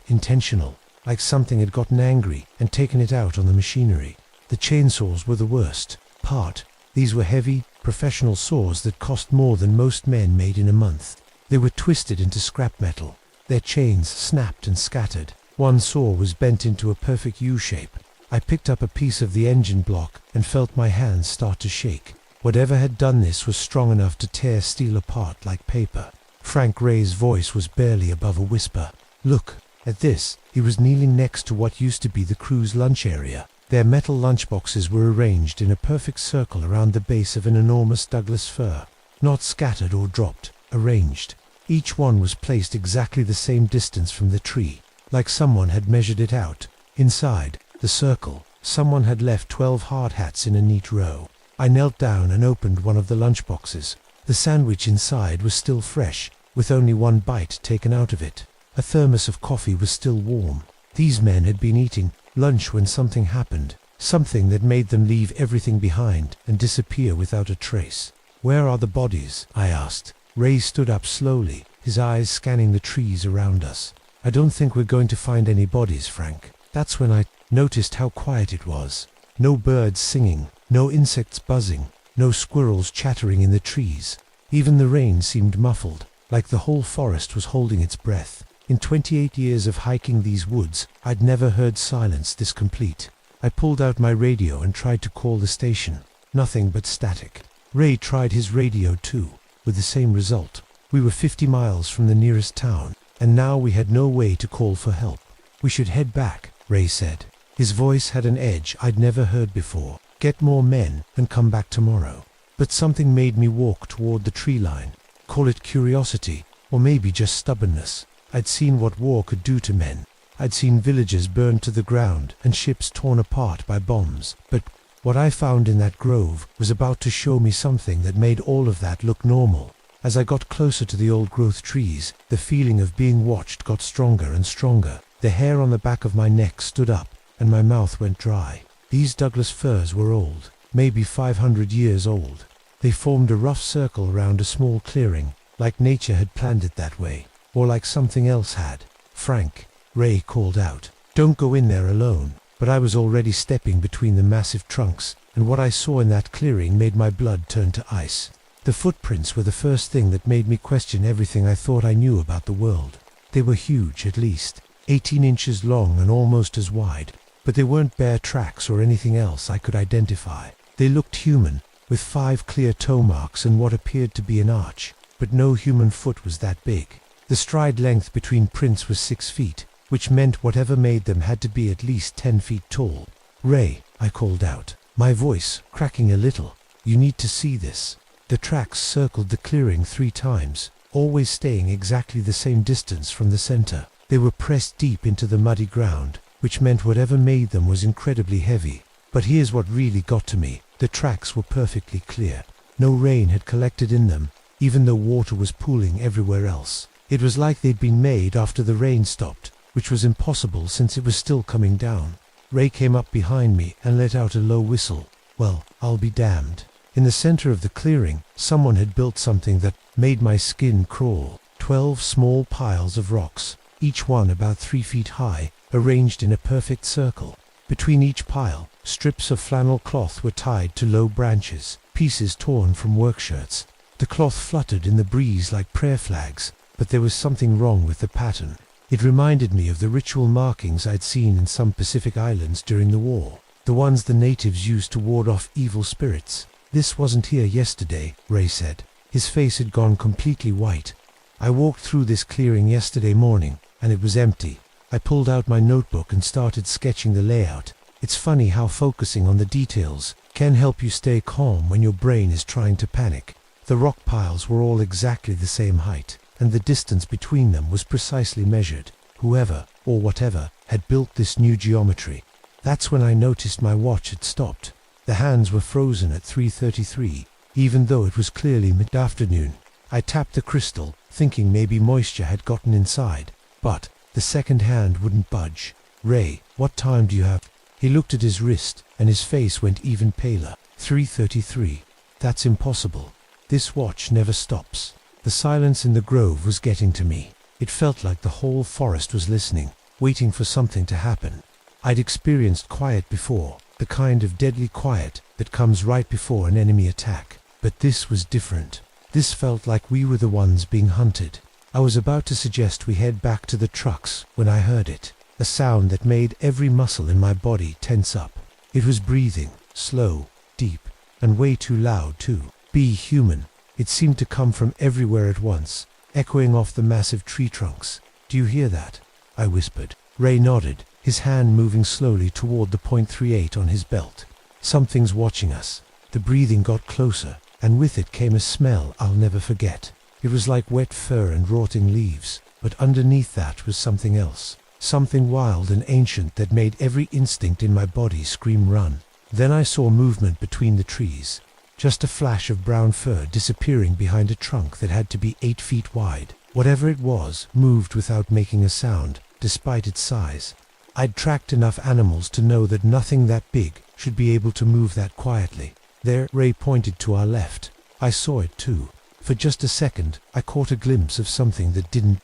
intentional, like something had gotten angry and taken it out on the machinery. The chainsaws were the worst part. These were heavy, professional saws that cost more than most men made in a month. They were twisted into scrap metal. Their chains snapped and scattered. One saw was bent into a perfect U-shape. I picked up a piece of the engine block and felt my hands start to shake. Whatever had done this was strong enough to tear steel apart like paper. Frank Ray's voice was barely above a whisper. Look at this. He was kneeling next to what used to be the crew's lunch area. Their metal lunchboxes were arranged in a perfect circle around the base of an enormous Douglas fir. Not scattered or dropped, arranged. Each one was placed exactly the same distance from the tree, like someone had measured it out. Inside the circle, someone had left 12 hard hats in a neat row. I knelt down and opened one of the lunchboxes. The sandwich inside was still fresh, with only one bite taken out of it. A thermos of coffee was still warm. These men had been eating lunch when something happened, something that made them leave everything behind and disappear without a trace. Where are the bodies? I asked. Ray stood up slowly, his eyes scanning the trees around us. I don't think we're going to find any bodies, Frank. That's when I noticed how quiet it was. No birds singing, no insects buzzing, no squirrels chattering in the trees. Even the rain seemed muffled, like the whole forest was holding its breath. In 28 years of hiking these woods, I'd never heard silence this complete. I pulled out my radio and tried to call the station. Nothing but static. Ray tried his radio too, with the same result. We were 50 miles from the nearest town, and now we had no way to call for help. We should head back, Ray said. His voice had an edge I'd never heard before. Get more men and come back tomorrow. But something made me walk toward the tree line. Call it curiosity, or maybe just stubbornness. I'd seen what war could do to men. I'd seen villages burned to the ground and ships torn apart by bombs. But what I found in that grove was about to show me something that made all of that look normal. As I got closer to the old-growth trees, the feeling of being watched got stronger and stronger. The hair on the back of my neck stood up, and my mouth went dry. These Douglas firs were old, maybe 500 years old. They formed a rough circle around a small clearing, like nature had planned it that way, or like something else had. Frank, Ray called out. Don't go in there alone. But I was already stepping between the massive trunks, and what I saw in that clearing made my blood turn to ice. The footprints were the first thing that made me question everything I thought I knew about the world. They were huge, at least, 18 inches long and almost as wide, but they weren't bear tracks or anything else I could identify. They looked human, with 5 clear toe marks and what appeared to be an arch, but no human foot was that big. The stride length between prints was 6 feet, which meant whatever made them had to be at least 10 feet tall. Ray, I called out, my voice cracking a little. You need to see this. The tracks circled the clearing 3 times, always staying exactly the same distance from the center. They were pressed deep into the muddy ground, which meant whatever made them was incredibly heavy. But here's what really got to me. The tracks were perfectly clear. No rain had collected in them, even though water was pooling everywhere else. It was like they'd been made after the rain stopped, which was impossible since it was still coming down. Ray came up behind me and let out a low whistle. Well, I'll be damned. In the center of the clearing, someone had built something that made my skin crawl. 12 small piles of rocks, each one about 3 feet high, arranged in a perfect circle. Between each pile, strips of flannel cloth were tied to low branches, pieces torn from workshirts. The cloth fluttered in the breeze like prayer flags, but there was something wrong with the pattern. It reminded me of the ritual markings I'd seen in some Pacific islands during the war, the ones the natives used to ward off evil spirits. This wasn't here yesterday, Ray said. His face had gone completely white. I walked through this clearing yesterday morning, and it was empty. I pulled out my notebook and started sketching the layout. It's funny how focusing on the details can help you stay calm when your brain is trying to panic. The rock piles were all exactly the same height, and the distance between them was precisely measured. Whoever, or whatever, had built this new geometry. That's when I noticed my watch had stopped. The hands were frozen at 3:33, even though it was clearly mid-afternoon. I tapped the crystal, thinking maybe moisture had gotten inside, but the second hand wouldn't budge. Ray, what time do you have? He looked at his wrist, and his face went even paler. 3:33. That's impossible. This watch never stops. The silence in the grove was getting to me. It felt like the whole forest was listening, waiting for something to happen. I'd experienced quiet before, the kind of deadly quiet that comes right before an enemy attack. But this was different. This felt like we were the ones being hunted. I was about to suggest we head back to the trucks when I heard it, a sound that made every muscle in my body tense up. It was breathing, slow, deep, and way too loud too. Be human. It seemed to come from everywhere at once, echoing off the massive tree trunks. Do you hear that? I whispered. Ray nodded, his hand moving slowly toward the .38 on his belt. Something's watching us. The breathing got closer, and with it came a smell I'll never forget. It was like wet fur and rotting leaves, but underneath that was something else. Something wild and ancient that made every instinct in my body scream run. Then I saw movement between the trees. Just a flash of brown fur disappearing behind a trunk that had to be 8 feet wide. Whatever it was moved without making a sound, despite its size. I'd tracked enough animals to know that nothing that big should be able to move that quietly. There, Ray pointed to our left. I saw it too. For just a second, I caught a glimpse of something that didn't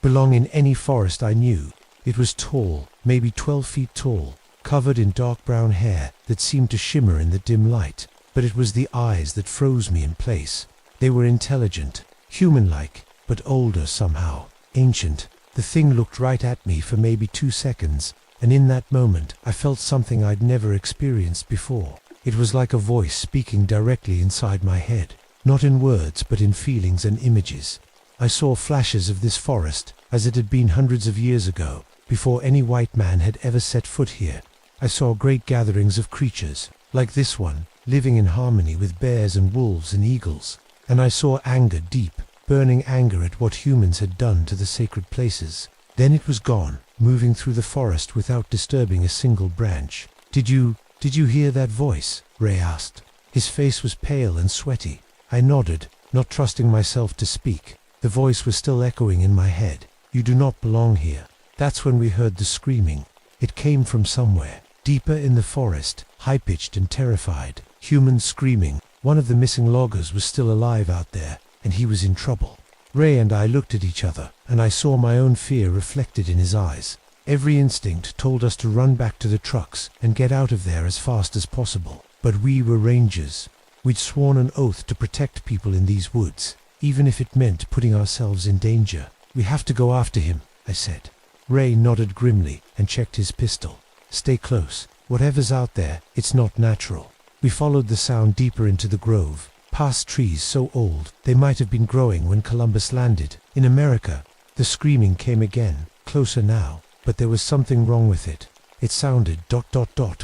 belong in any forest I knew. It was tall, maybe 12 feet tall, covered in dark brown hair that seemed to shimmer in the dim light. But it was the eyes that froze me in place. They were intelligent, human-like, but older somehow, ancient. The thing looked right at me for maybe 2 seconds, and in that moment I felt something I'd never experienced before. It was like a voice speaking directly inside my head, not in words but in feelings and images. I saw flashes of this forest as it had been hundreds of years ago, before any white man had ever set foot here. I saw great gatherings of creatures, like this one, living in harmony with bears and wolves and eagles. And I saw anger deep, burning anger at what humans had done to the sacred places. Then it was gone, moving through the forest without disturbing a single branch. Did you hear that voice? Ray asked. His face was pale and sweaty. I nodded, not trusting myself to speak. The voice was still echoing in my head. You do not belong here. That's when we heard the screaming. It came from somewhere, deeper in the forest, high-pitched and terrified. Humans screaming. One of the missing loggers was still alive out there, and he was in trouble. Ray and I looked at each other, and I saw my own fear reflected in his eyes. Every instinct told us to run back to the trucks and get out of there as fast as possible. But we were rangers. We'd sworn an oath to protect people in these woods, even if it meant putting ourselves in danger. We have to go after him, I said. Ray nodded grimly and checked his pistol. Stay close. Whatever's out there, it's not natural. We followed the sound deeper into the grove, past trees so old they might have been growing when Columbus landed. In America, the screaming came again, closer now, but there was something wrong with it. It sounded ...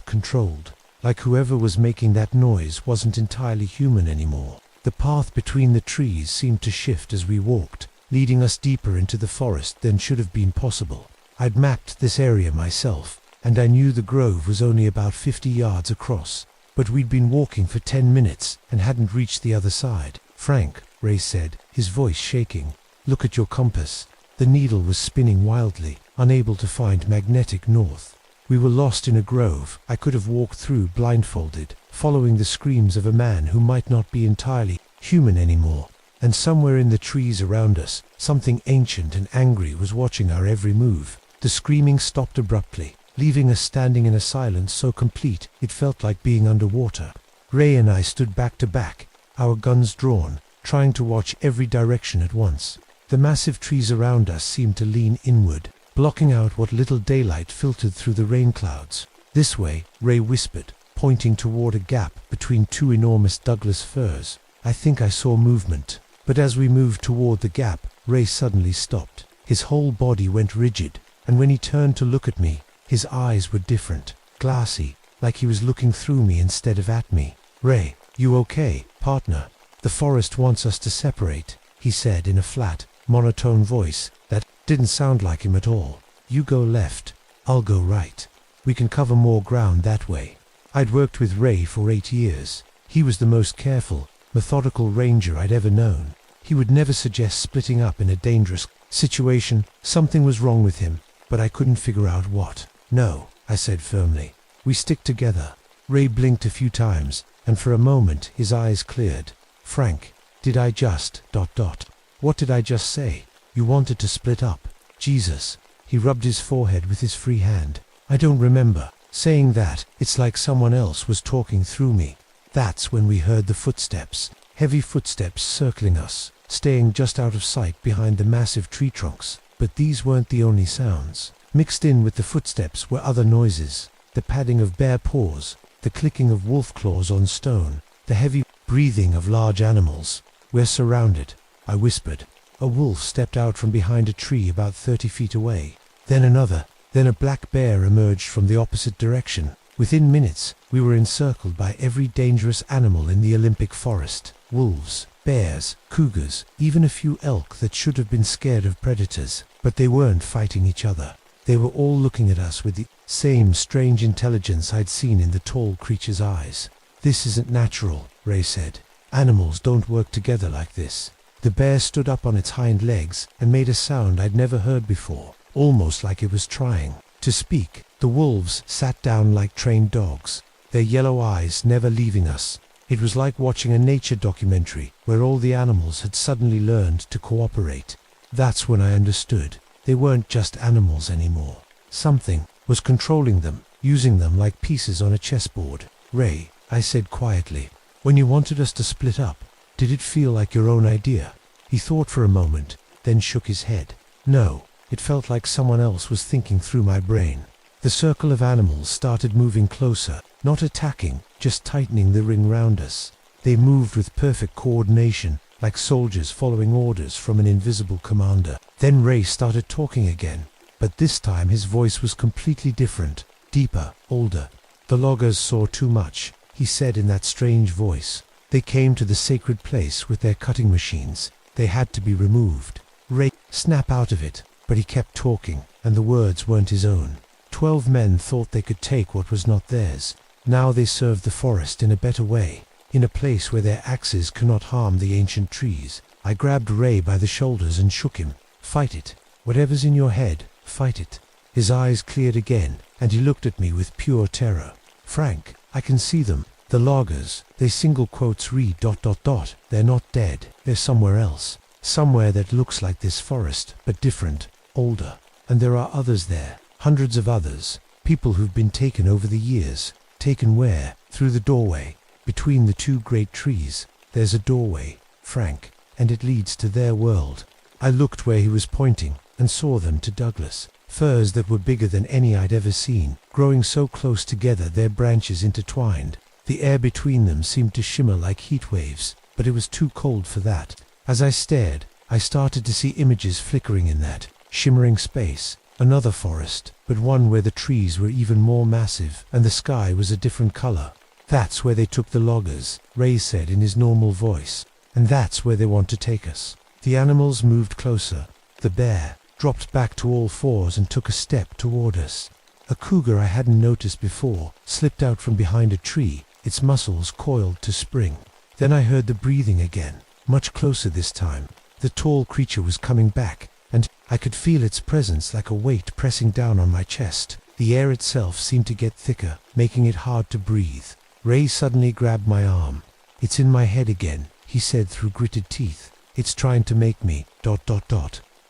controlled, like whoever was making that noise wasn't entirely human anymore. The path between the trees seemed to shift as we walked, leading us deeper into the forest than should have been possible. I'd mapped this area myself, and I knew the grove was only about 50 yards across. But we'd been walking for 10 minutes and hadn't reached the other side. Frank, Ray said, his voice shaking, look at your compass. The needle was spinning wildly, unable to find magnetic north. We were lost in a grove I could have walked through blindfolded, following the screams of a man who might not be entirely human anymore. And somewhere in the trees around us, something ancient and angry was watching our every move. The screaming stopped abruptly, leaving us standing in a silence so complete it felt like being underwater. Ray and I stood back to back, our guns drawn, trying to watch every direction at once. The massive trees around us seemed to lean inward, blocking out what little daylight filtered through the rain clouds. "This way," Ray whispered, pointing toward a gap between two enormous Douglas firs. I think I saw movement, but as we moved toward the gap, Ray suddenly stopped. His whole body went rigid, and when he turned to look at me, his eyes were different, glassy, like he was looking through me instead of at me. "Ray, you okay, partner? The forest wants us to separate," he said in a flat, monotone voice that didn't sound like him at all. "You go left, I'll go right. We can cover more ground that way." I'd worked with Ray for 8 years. He was the most careful, methodical ranger I'd ever known. He would never suggest splitting up in a dangerous situation. Something was wrong with him, but I couldn't figure out what. "No," I said firmly. "We stick together." Ray blinked a few times, and for a moment his eyes cleared. "Frank, did I just... What did I just say? You wanted to split up?" "Jesus." He rubbed his forehead with his free hand. "I don't remember saying that. It's like someone else was talking through me." That's when we heard the footsteps, heavy footsteps circling us, staying just out of sight behind the massive tree trunks. But these weren't the only sounds. Mixed in with the footsteps were other noises, the padding of bare paws, the clicking of wolf claws on stone, the heavy breathing of large animals. "We're surrounded," I whispered. A wolf stepped out from behind a tree about 30 feet away. Then another. Then a black bear emerged from the opposite direction. Within minutes, we were encircled by every dangerous animal in the Olympic forest. Wolves, bears, cougars, even a few elk that should have been scared of predators. But they weren't fighting each other. They were all looking at us with the same strange intelligence I'd seen in the tall creature's eyes. "This isn't natural," Ray said. "Animals don't work together like this." The bear stood up on its hind legs and made a sound I'd never heard before, almost like it was trying to speak. The wolves sat down like trained dogs, their yellow eyes never leaving us. It was like watching a nature documentary where all the animals had suddenly learned to cooperate. That's when I understood. They weren't just animals anymore. Something was controlling them, using them like pieces on a chessboard. "Ray," I said quietly, "when you wanted us to split up, did it feel like your own idea?" He thought for a moment, then shook his head. "No, it felt like someone else was thinking through my brain." The circle of animals started moving closer, not attacking, just tightening the ring round us. They moved with perfect coordination, like soldiers following orders from an invisible commander. Then Ray started talking again, but this time his voice was completely different, deeper, older. "The loggers saw too much," he said in that strange voice. "They came to the sacred place with their cutting machines. They had to be removed." Ray snapped out of it, but he kept talking, and the words weren't his own. 12 men thought they could take what was not theirs. Now they served the forest in a better way, in a place where their axes cannot harm the ancient trees. I grabbed Ray by the shoulders and shook him. "Fight it. Whatever's in your head, fight it." His eyes cleared again, and he looked at me with pure terror. "Frank, I can see them. The loggers, they single quotes read ... They're not dead. They're somewhere else. Somewhere that looks like this forest, but different, older. And there are others there. Hundreds of others. People who've been taken over the years. Taken where? Through the doorway. Between the two great trees. There's a doorway, Frank, and it leads to their world." I looked where he was pointing, and saw them to Douglas. Firs that were bigger than any I'd ever seen, growing so close together their branches intertwined. The air between them seemed to shimmer like heat waves, but it was too cold for that. As I stared, I started to see images flickering in that shimmering space. Another forest, but one where the trees were even more massive, and the sky was a different color. "That's where they took the loggers," Ray said in his normal voice. "And that's where they want to take us." The animals moved closer. The bear dropped back to all fours and took a step toward us. A cougar I hadn't noticed before slipped out from behind a tree, its muscles coiled to spring. Then I heard the breathing again, much closer this time. The tall creature was coming back, and I could feel its presence like a weight pressing down on my chest. The The air itself seemed to get thicker, making it hard to breathe. Ray suddenly grabbed my arm. "It's in my head again," he said through gritted teeth. "It's trying to make me, ...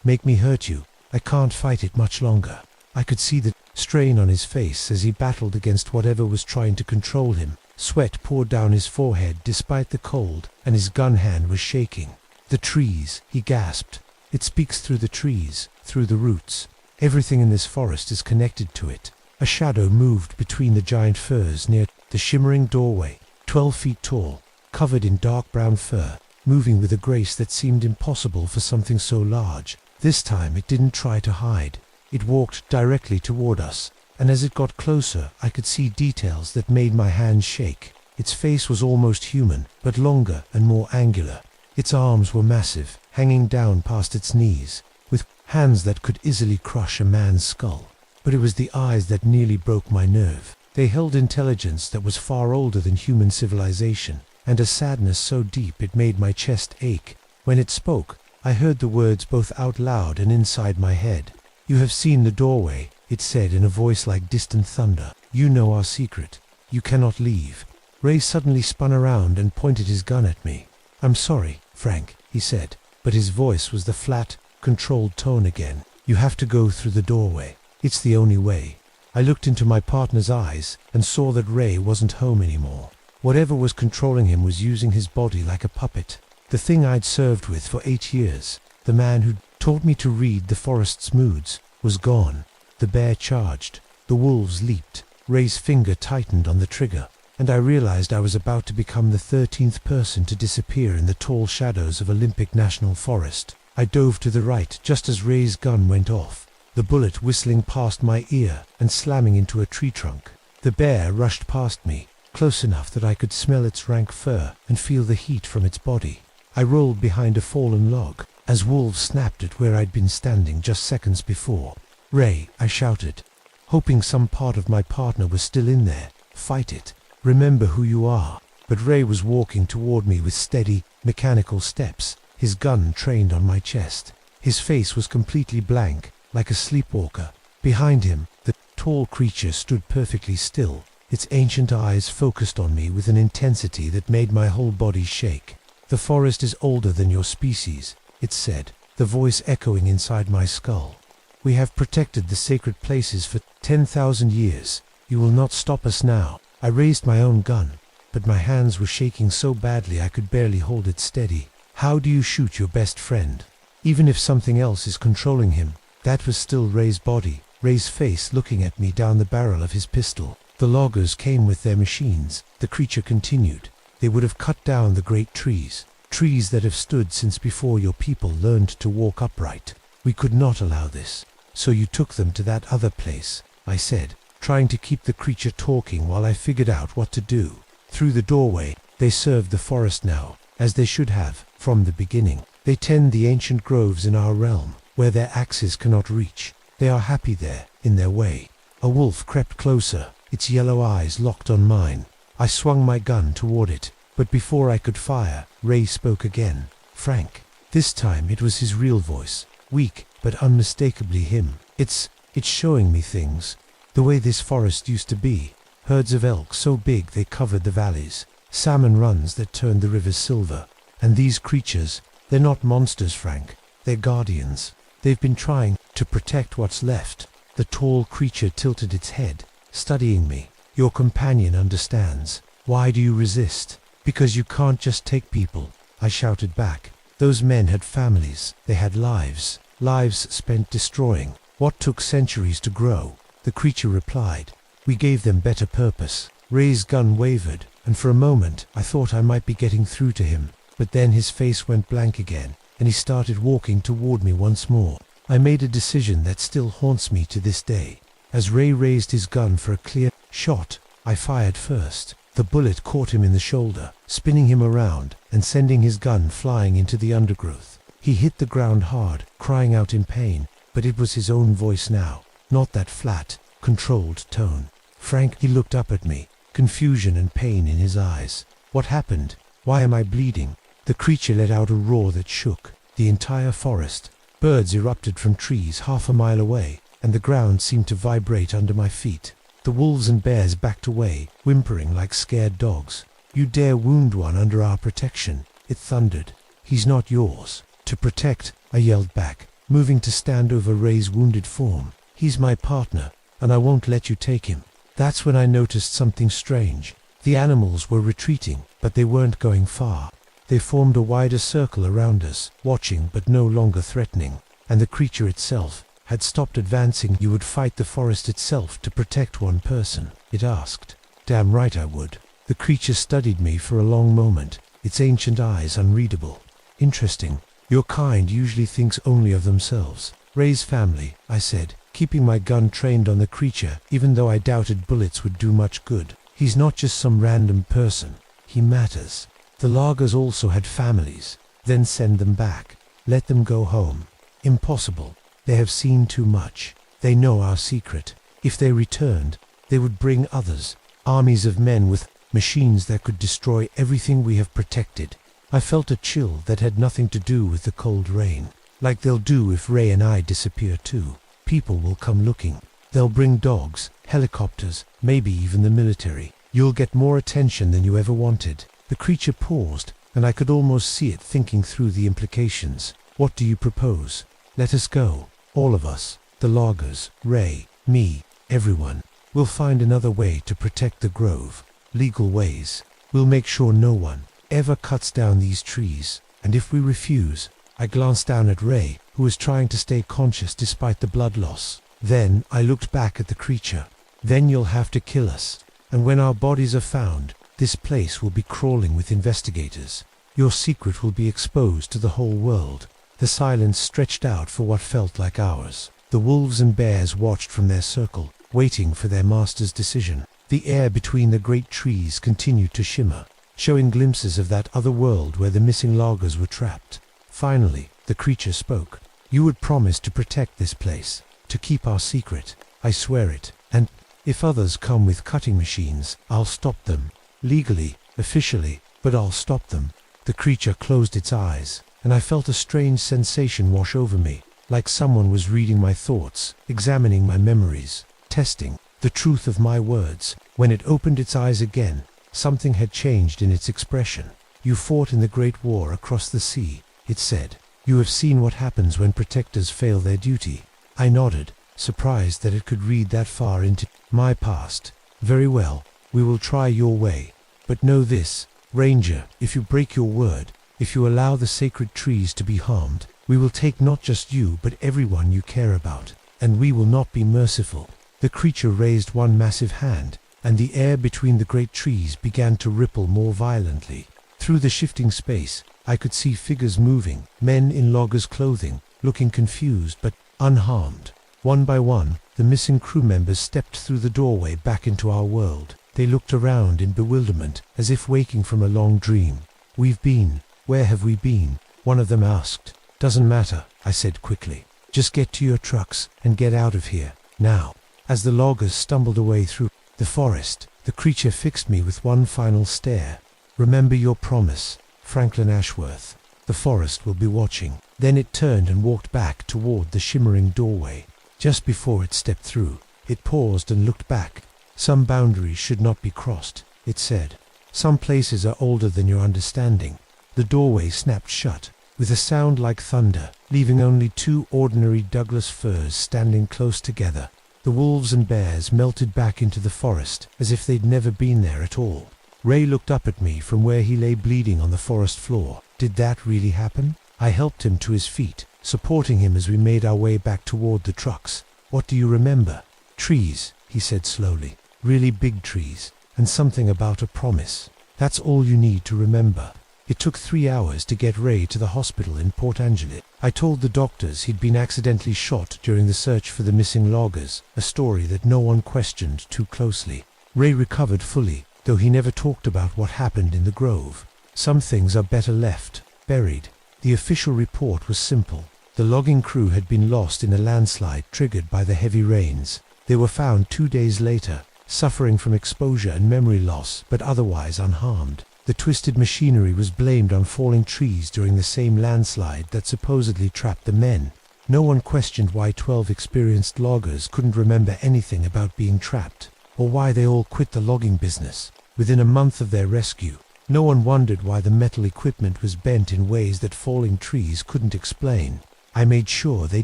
make me hurt you. I can't fight it much longer." I could see the strain on his face as he battled against whatever was trying to control him. Sweat poured down his forehead despite the cold, and his gun hand was shaking. "The trees," he gasped. "It speaks through the trees, through the roots. Everything in this forest is connected to it." A shadow moved between the giant firs near the shimmering doorway, 12 feet tall, covered in dark brown fur, moving with a grace that seemed impossible for something so large. This time it didn't try to hide. It walked directly toward us, and as it got closer I could see details that made my hands shake. Its face was almost human, but longer and more angular. Its arms were massive, hanging down past its knees, with hands that could easily crush a man's skull. But it was the eyes that nearly broke my nerve. They held intelligence that was far older than human civilization, and a sadness so deep it made my chest ache. When it spoke, I heard the words both out loud and inside my head. "You have seen the doorway," it said in a voice like distant thunder. "You know our secret. You cannot leave." Ray suddenly spun around and pointed his gun at me. "I'm sorry, Frank," he said, but his voice was the flat, controlled tone again. "You have to go through the doorway. It's the only way." I looked into my partner's eyes and saw that Ray wasn't home anymore. Whatever was controlling him was using his body like a puppet. The thing I'd served with for 8 years, the man who'd taught me to read the forest's moods, was gone. The bear charged. The wolves leaped. Ray's finger tightened on the trigger, and I realized I was about to become the 13th person to disappear in the tall shadows of Olympic National Forest. I dove to the right just as Ray's gun went off, the bullet whistling past my ear and slamming into a tree trunk. The bear rushed past me, close enough that I could smell its rank fur and feel the heat from its body. I rolled behind a fallen log, as wolves snapped at where I'd been standing just seconds before. "Ray," I shouted, hoping some part of my partner was still in there. "Fight it. Remember who you are." But Ray was walking toward me with steady, mechanical steps, his gun trained on my chest. His face was completely blank, like a sleepwalker. Behind him, the tall creature stood perfectly still, its ancient eyes focused on me with an intensity that made my whole body shake. "The forest is older than your species," it said, the voice echoing inside my skull. "We have protected the sacred places for 10,000 years. You will not stop us now." I raised my own gun, but my hands were shaking so badly I could barely hold it steady. How do you shoot your best friend? Even if something else is controlling him. That was still Ray's body, Ray's face looking at me down the barrel of his pistol. "The loggers came with their machines," the creature continued. "They would have cut down the great trees, trees that have stood since before your people learned to walk upright. We could not allow this. So you took them to that other place," I said, trying to keep the creature talking while I figured out what to do. "Through the doorway, they serve the forest now, as they should have, from the beginning. They tend the ancient groves in our realm, where their axes cannot reach. They are happy there, in their way." A wolf crept closer, its yellow eyes locked on mine. I swung my gun toward it, but before I could fire, Ray spoke again. "Frank." This time it was his real voice, weak but unmistakably him. It's showing me things. The way this forest used to be. Herds of elk so big they covered the valleys. Salmon runs that turned the rivers silver. And these creatures, they're not monsters, Frank. They're guardians. They've been trying to protect what's left. The tall creature tilted its head, studying me. "Your companion understands. Why do you resist?" "Because you can't just take people," I shouted back. "Those men had families. They had lives. Lives spent destroying what took centuries to grow." The creature replied. "We gave them better purpose." Ray's gun wavered, and for a moment I thought I might be getting through to him. But then his face went blank again, and he started walking toward me once more. I made a decision that still haunts me to this day. As Ray raised his gun for a clear shot, I fired first. The bullet caught him in the shoulder, spinning him around and sending his gun flying into the undergrowth. He hit the ground hard, crying out in pain, but it was his own voice now, not that flat, controlled tone. "Frank," he looked up at me, confusion and pain in his eyes. "What happened? Why am I bleeding?" The creature let out a roar that shook the entire forest. Birds erupted from trees half a mile away, and the ground seemed to vibrate under my feet. The wolves and bears backed away, whimpering like scared dogs. "You dare wound one under our protection," it thundered. "He's not yours to protect," I yelled back, moving to stand over Ray's wounded form. "He's my partner, and I won't let you take him." That's when I noticed something strange. The animals were retreating, but they weren't going far. They formed a wider circle around us, watching but no longer threatening, and the creature itself had stopped advancing. "You would fight the forest itself to protect one person?" it asked. "Damn right I would." The creature studied me for a long moment, its ancient eyes unreadable. "Interesting. Your kind usually thinks only of themselves." "Ray's family," I said, keeping my gun trained on the creature, even though I doubted bullets would do much good. "He's not just some random person. He matters." The Lagers also had families. Then send them back. Let them go home. Impossible. They have seen too much. They know our secret. If they returned, they would bring others. Armies of men with machines that could destroy everything we have protected. I felt a chill that had nothing to do with the cold rain. Like they'll do if Ray and I disappear too. People will come looking. They'll bring dogs, helicopters, maybe even the military. You'll get more attention than you ever wanted. The creature paused, and I could almost see it thinking through the implications. "What do you propose?" "Let us go. All of us. The Lagers, Ray, me, everyone. We'll find another way to protect the grove. Legal ways. We'll make sure no one ever cuts down these trees. And if we refuse..." I glanced down at Ray, who was trying to stay conscious despite the blood loss. Then I looked back at the creature. "Then you'll have to kill us. And when our bodies are found, this place will be crawling with investigators. Your secret will be exposed to the whole world." The silence stretched out for what felt like hours. The wolves and bears watched from their circle, waiting for their master's decision. The air between the great trees continued to shimmer, showing glimpses of that other world where the missing Lagers were trapped. Finally, the creature spoke. "You would promise to protect this place, to keep our secret." "I swear it. And if others come with cutting machines, I'll stop them. Legally, officially, but I'll stop them." The creature closed its eyes, and I felt a strange sensation wash over me, like someone was reading my thoughts, examining my memories, testing the truth of my words. When it opened its eyes again, something had changed in its expression. "You fought in the Great War across the sea," it said. "You have seen what happens when protectors fail their duty." I nodded, surprised that it could read that far into my past. "Very well, we will try your way. But know this, Ranger, if you break your word, if you allow the sacred trees to be harmed, we will take not just you but everyone you care about, and we will not be merciful." The creature raised one massive hand, and the air between the great trees began to ripple more violently. Through the shifting space, I could see figures moving, men in Lagers clothing, looking confused but unharmed. One by one, the missing crew members stepped through the doorway back into our world. They looked around in bewilderment, as if waking from a long dream. Where have we been?" one of them asked. "Doesn't matter," I said quickly. "Just get to your trucks and get out of here, now." As the Lagers stumbled away through the forest, the creature fixed me with one final stare. "Remember your promise, Franklin Ashworth. The forest will be watching." Then it turned and walked back toward the shimmering doorway. Just before it stepped through, it paused and looked back. "Some boundaries should not be crossed," it said. "Some places are older than your understanding." The doorway snapped shut, with a sound like thunder, leaving only two ordinary Douglas firs standing close together. The wolves and bears melted back into the forest, as if they'd never been there at all. Ray looked up at me from where he lay bleeding on the forest floor. Did that really happen? I helped him to his feet, supporting him as we made our way back toward the trucks. "What do you remember?" "Trees," he said slowly. "Really big trees, and something about a promise. That's all you need to remember." It took 3 hours to get Ray to the hospital in Port Angeles. I told the doctors he'd been accidentally shot during the search for the missing Lagers, a story that no one questioned too closely. Ray recovered fully, though he never talked about what happened in the grove. Some things are better left buried. The official report was simple. The logging crew had been lost in a landslide triggered by the heavy rains. They were found 2 days later, suffering from exposure and memory loss, but otherwise unharmed. The twisted machinery was blamed on falling trees during the same landslide that supposedly trapped the men. No one questioned why 12 experienced loggers couldn't remember anything about being trapped, or why they all quit the logging business within a month of their rescue. No one wondered why the metal equipment was bent in ways that falling trees couldn't explain. I made sure they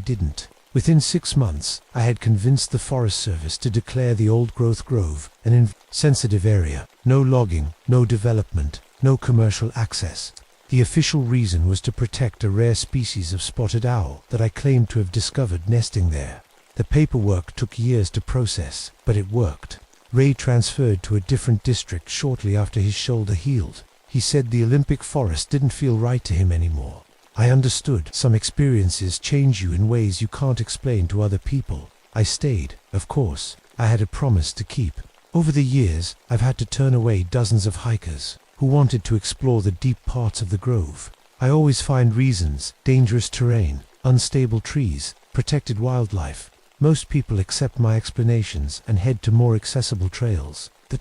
didn't. Within 6 months, I had convinced the Forest Service to declare the old-growth grove an sensitive area. No logging, no development, no commercial access. The official reason was to protect a rare species of spotted owl that I claimed to have discovered nesting there. The paperwork took years to process, but it worked. Ray transferred to a different district shortly after his shoulder healed. He said the Olympic forest didn't feel right to him anymore. I understood. Some experiences change you in ways you can't explain to other people. I stayed, of course. I had a promise to keep. Over the years, I've had to turn away dozens of hikers who wanted to explore the deep parts of the grove. I always find reasons: dangerous terrain, unstable trees, protected wildlife. Most people accept my explanations and head to more accessible trails. The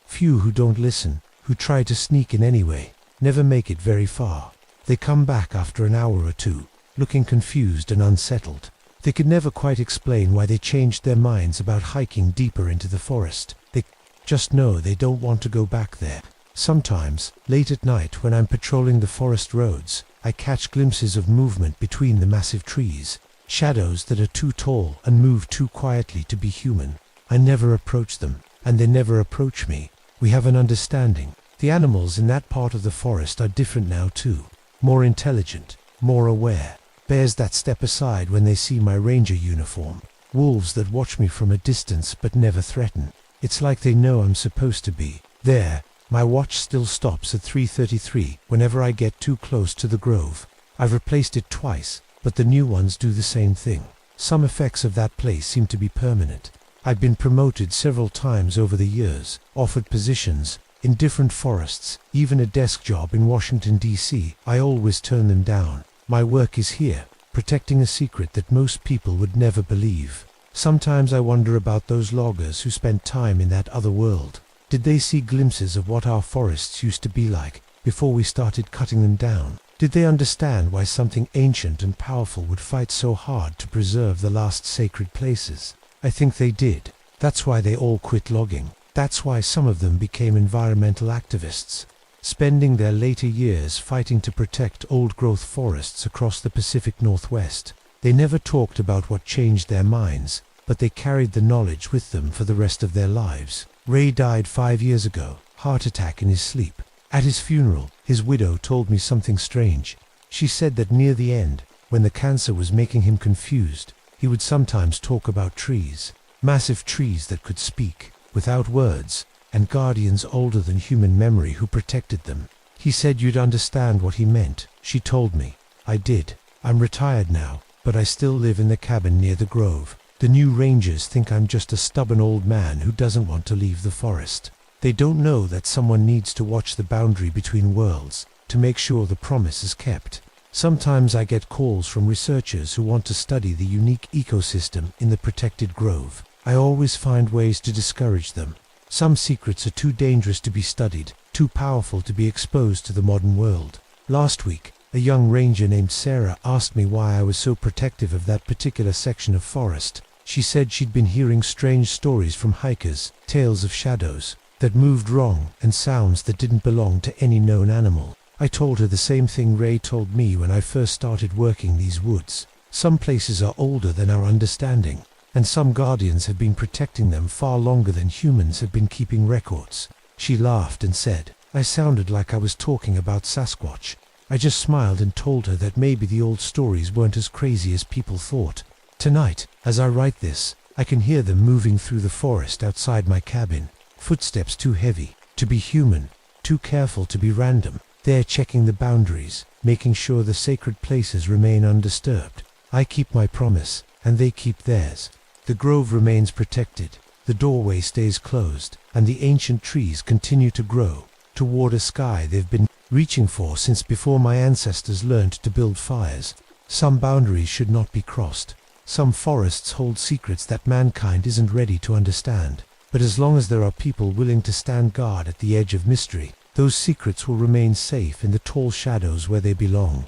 few who don't listen, who try to sneak in anyway, never make it very far. They come back after an hour or two, looking confused and unsettled. They could never quite explain why they changed their minds about hiking deeper into the forest. They just know they don't want to go back there. Sometimes, late at night when I'm patrolling the forest roads, I catch glimpses of movement between the massive trees, shadows that are too tall and move too quietly to be human. I never approach them, and they never approach me. We have an understanding. The animals in that part of the forest are different now too. More intelligent, more aware. Bears that step aside when they see my ranger uniform. Wolves that watch me from a distance but never threaten. It's like they know I'm supposed to be there. My watch still stops at 3:33 whenever I get too close to the grove. I've replaced it twice, but the new ones do the same thing. Some effects of that place seem to be permanent. I've been promoted several times over the years, offered positions in different forests, even a desk job in Washington, D.C. I always turn them down. My work is here, protecting a secret that most people would never believe. Sometimes I wonder about those loggers who spent time in that other world. Did they see glimpses of what our forests used to be like before we started cutting them down? Did they understand why something ancient and powerful would fight so hard to preserve the last sacred places? I think they did. That's why they all quit logging. That's why some of them became environmental activists, spending their later years fighting to protect old-growth forests across the Pacific Northwest. They never talked about what changed their minds, but they carried the knowledge with them for the rest of their lives. Ray died 5 years ago, heart attack in his sleep. At his funeral, his widow told me something strange. She said that near the end, when the cancer was making him confused, he would sometimes talk about trees, massive trees that could speak without words, and guardians older than human memory who protected them. He said you'd understand what he meant. She told me. I did. I'm retired now, but I still live in the cabin near the grove. The new rangers think I'm just a stubborn old man who doesn't want to leave the forest. They don't know that someone needs to watch the boundary between worlds to make sure the promise is kept. Sometimes I get calls from researchers who want to study the unique ecosystem in the protected grove. I always find ways to discourage them. Some secrets are too dangerous to be studied, too powerful to be exposed to the modern world. Last week, a young ranger named Sarah asked me why I was so protective of that particular section of forest. She said she'd been hearing strange stories from hikers, tales of shadows that moved wrong and sounds that didn't belong to any known animal. I told her the same thing Ray told me when I first started working these woods. Some places are older than our understanding, and some guardians have been protecting them far longer than humans have been keeping records. She laughed and said, I sounded like I was talking about Sasquatch. I just smiled and told her that maybe the old stories weren't as crazy as people thought. Tonight, as I write this, I can hear them moving through the forest outside my cabin. Footsteps too heavy to be human, too careful to be random. They're checking the boundaries, making sure the sacred places remain undisturbed. I keep my promise, and they keep theirs. The grove remains protected, the doorway stays closed, and the ancient trees continue to grow toward a sky they've been reaching for since before my ancestors learned to build fires. Some boundaries should not be crossed. Some forests hold secrets that mankind isn't ready to understand. But as long as there are people willing to stand guard at the edge of mystery, those secrets will remain safe in the tall shadows where they belong.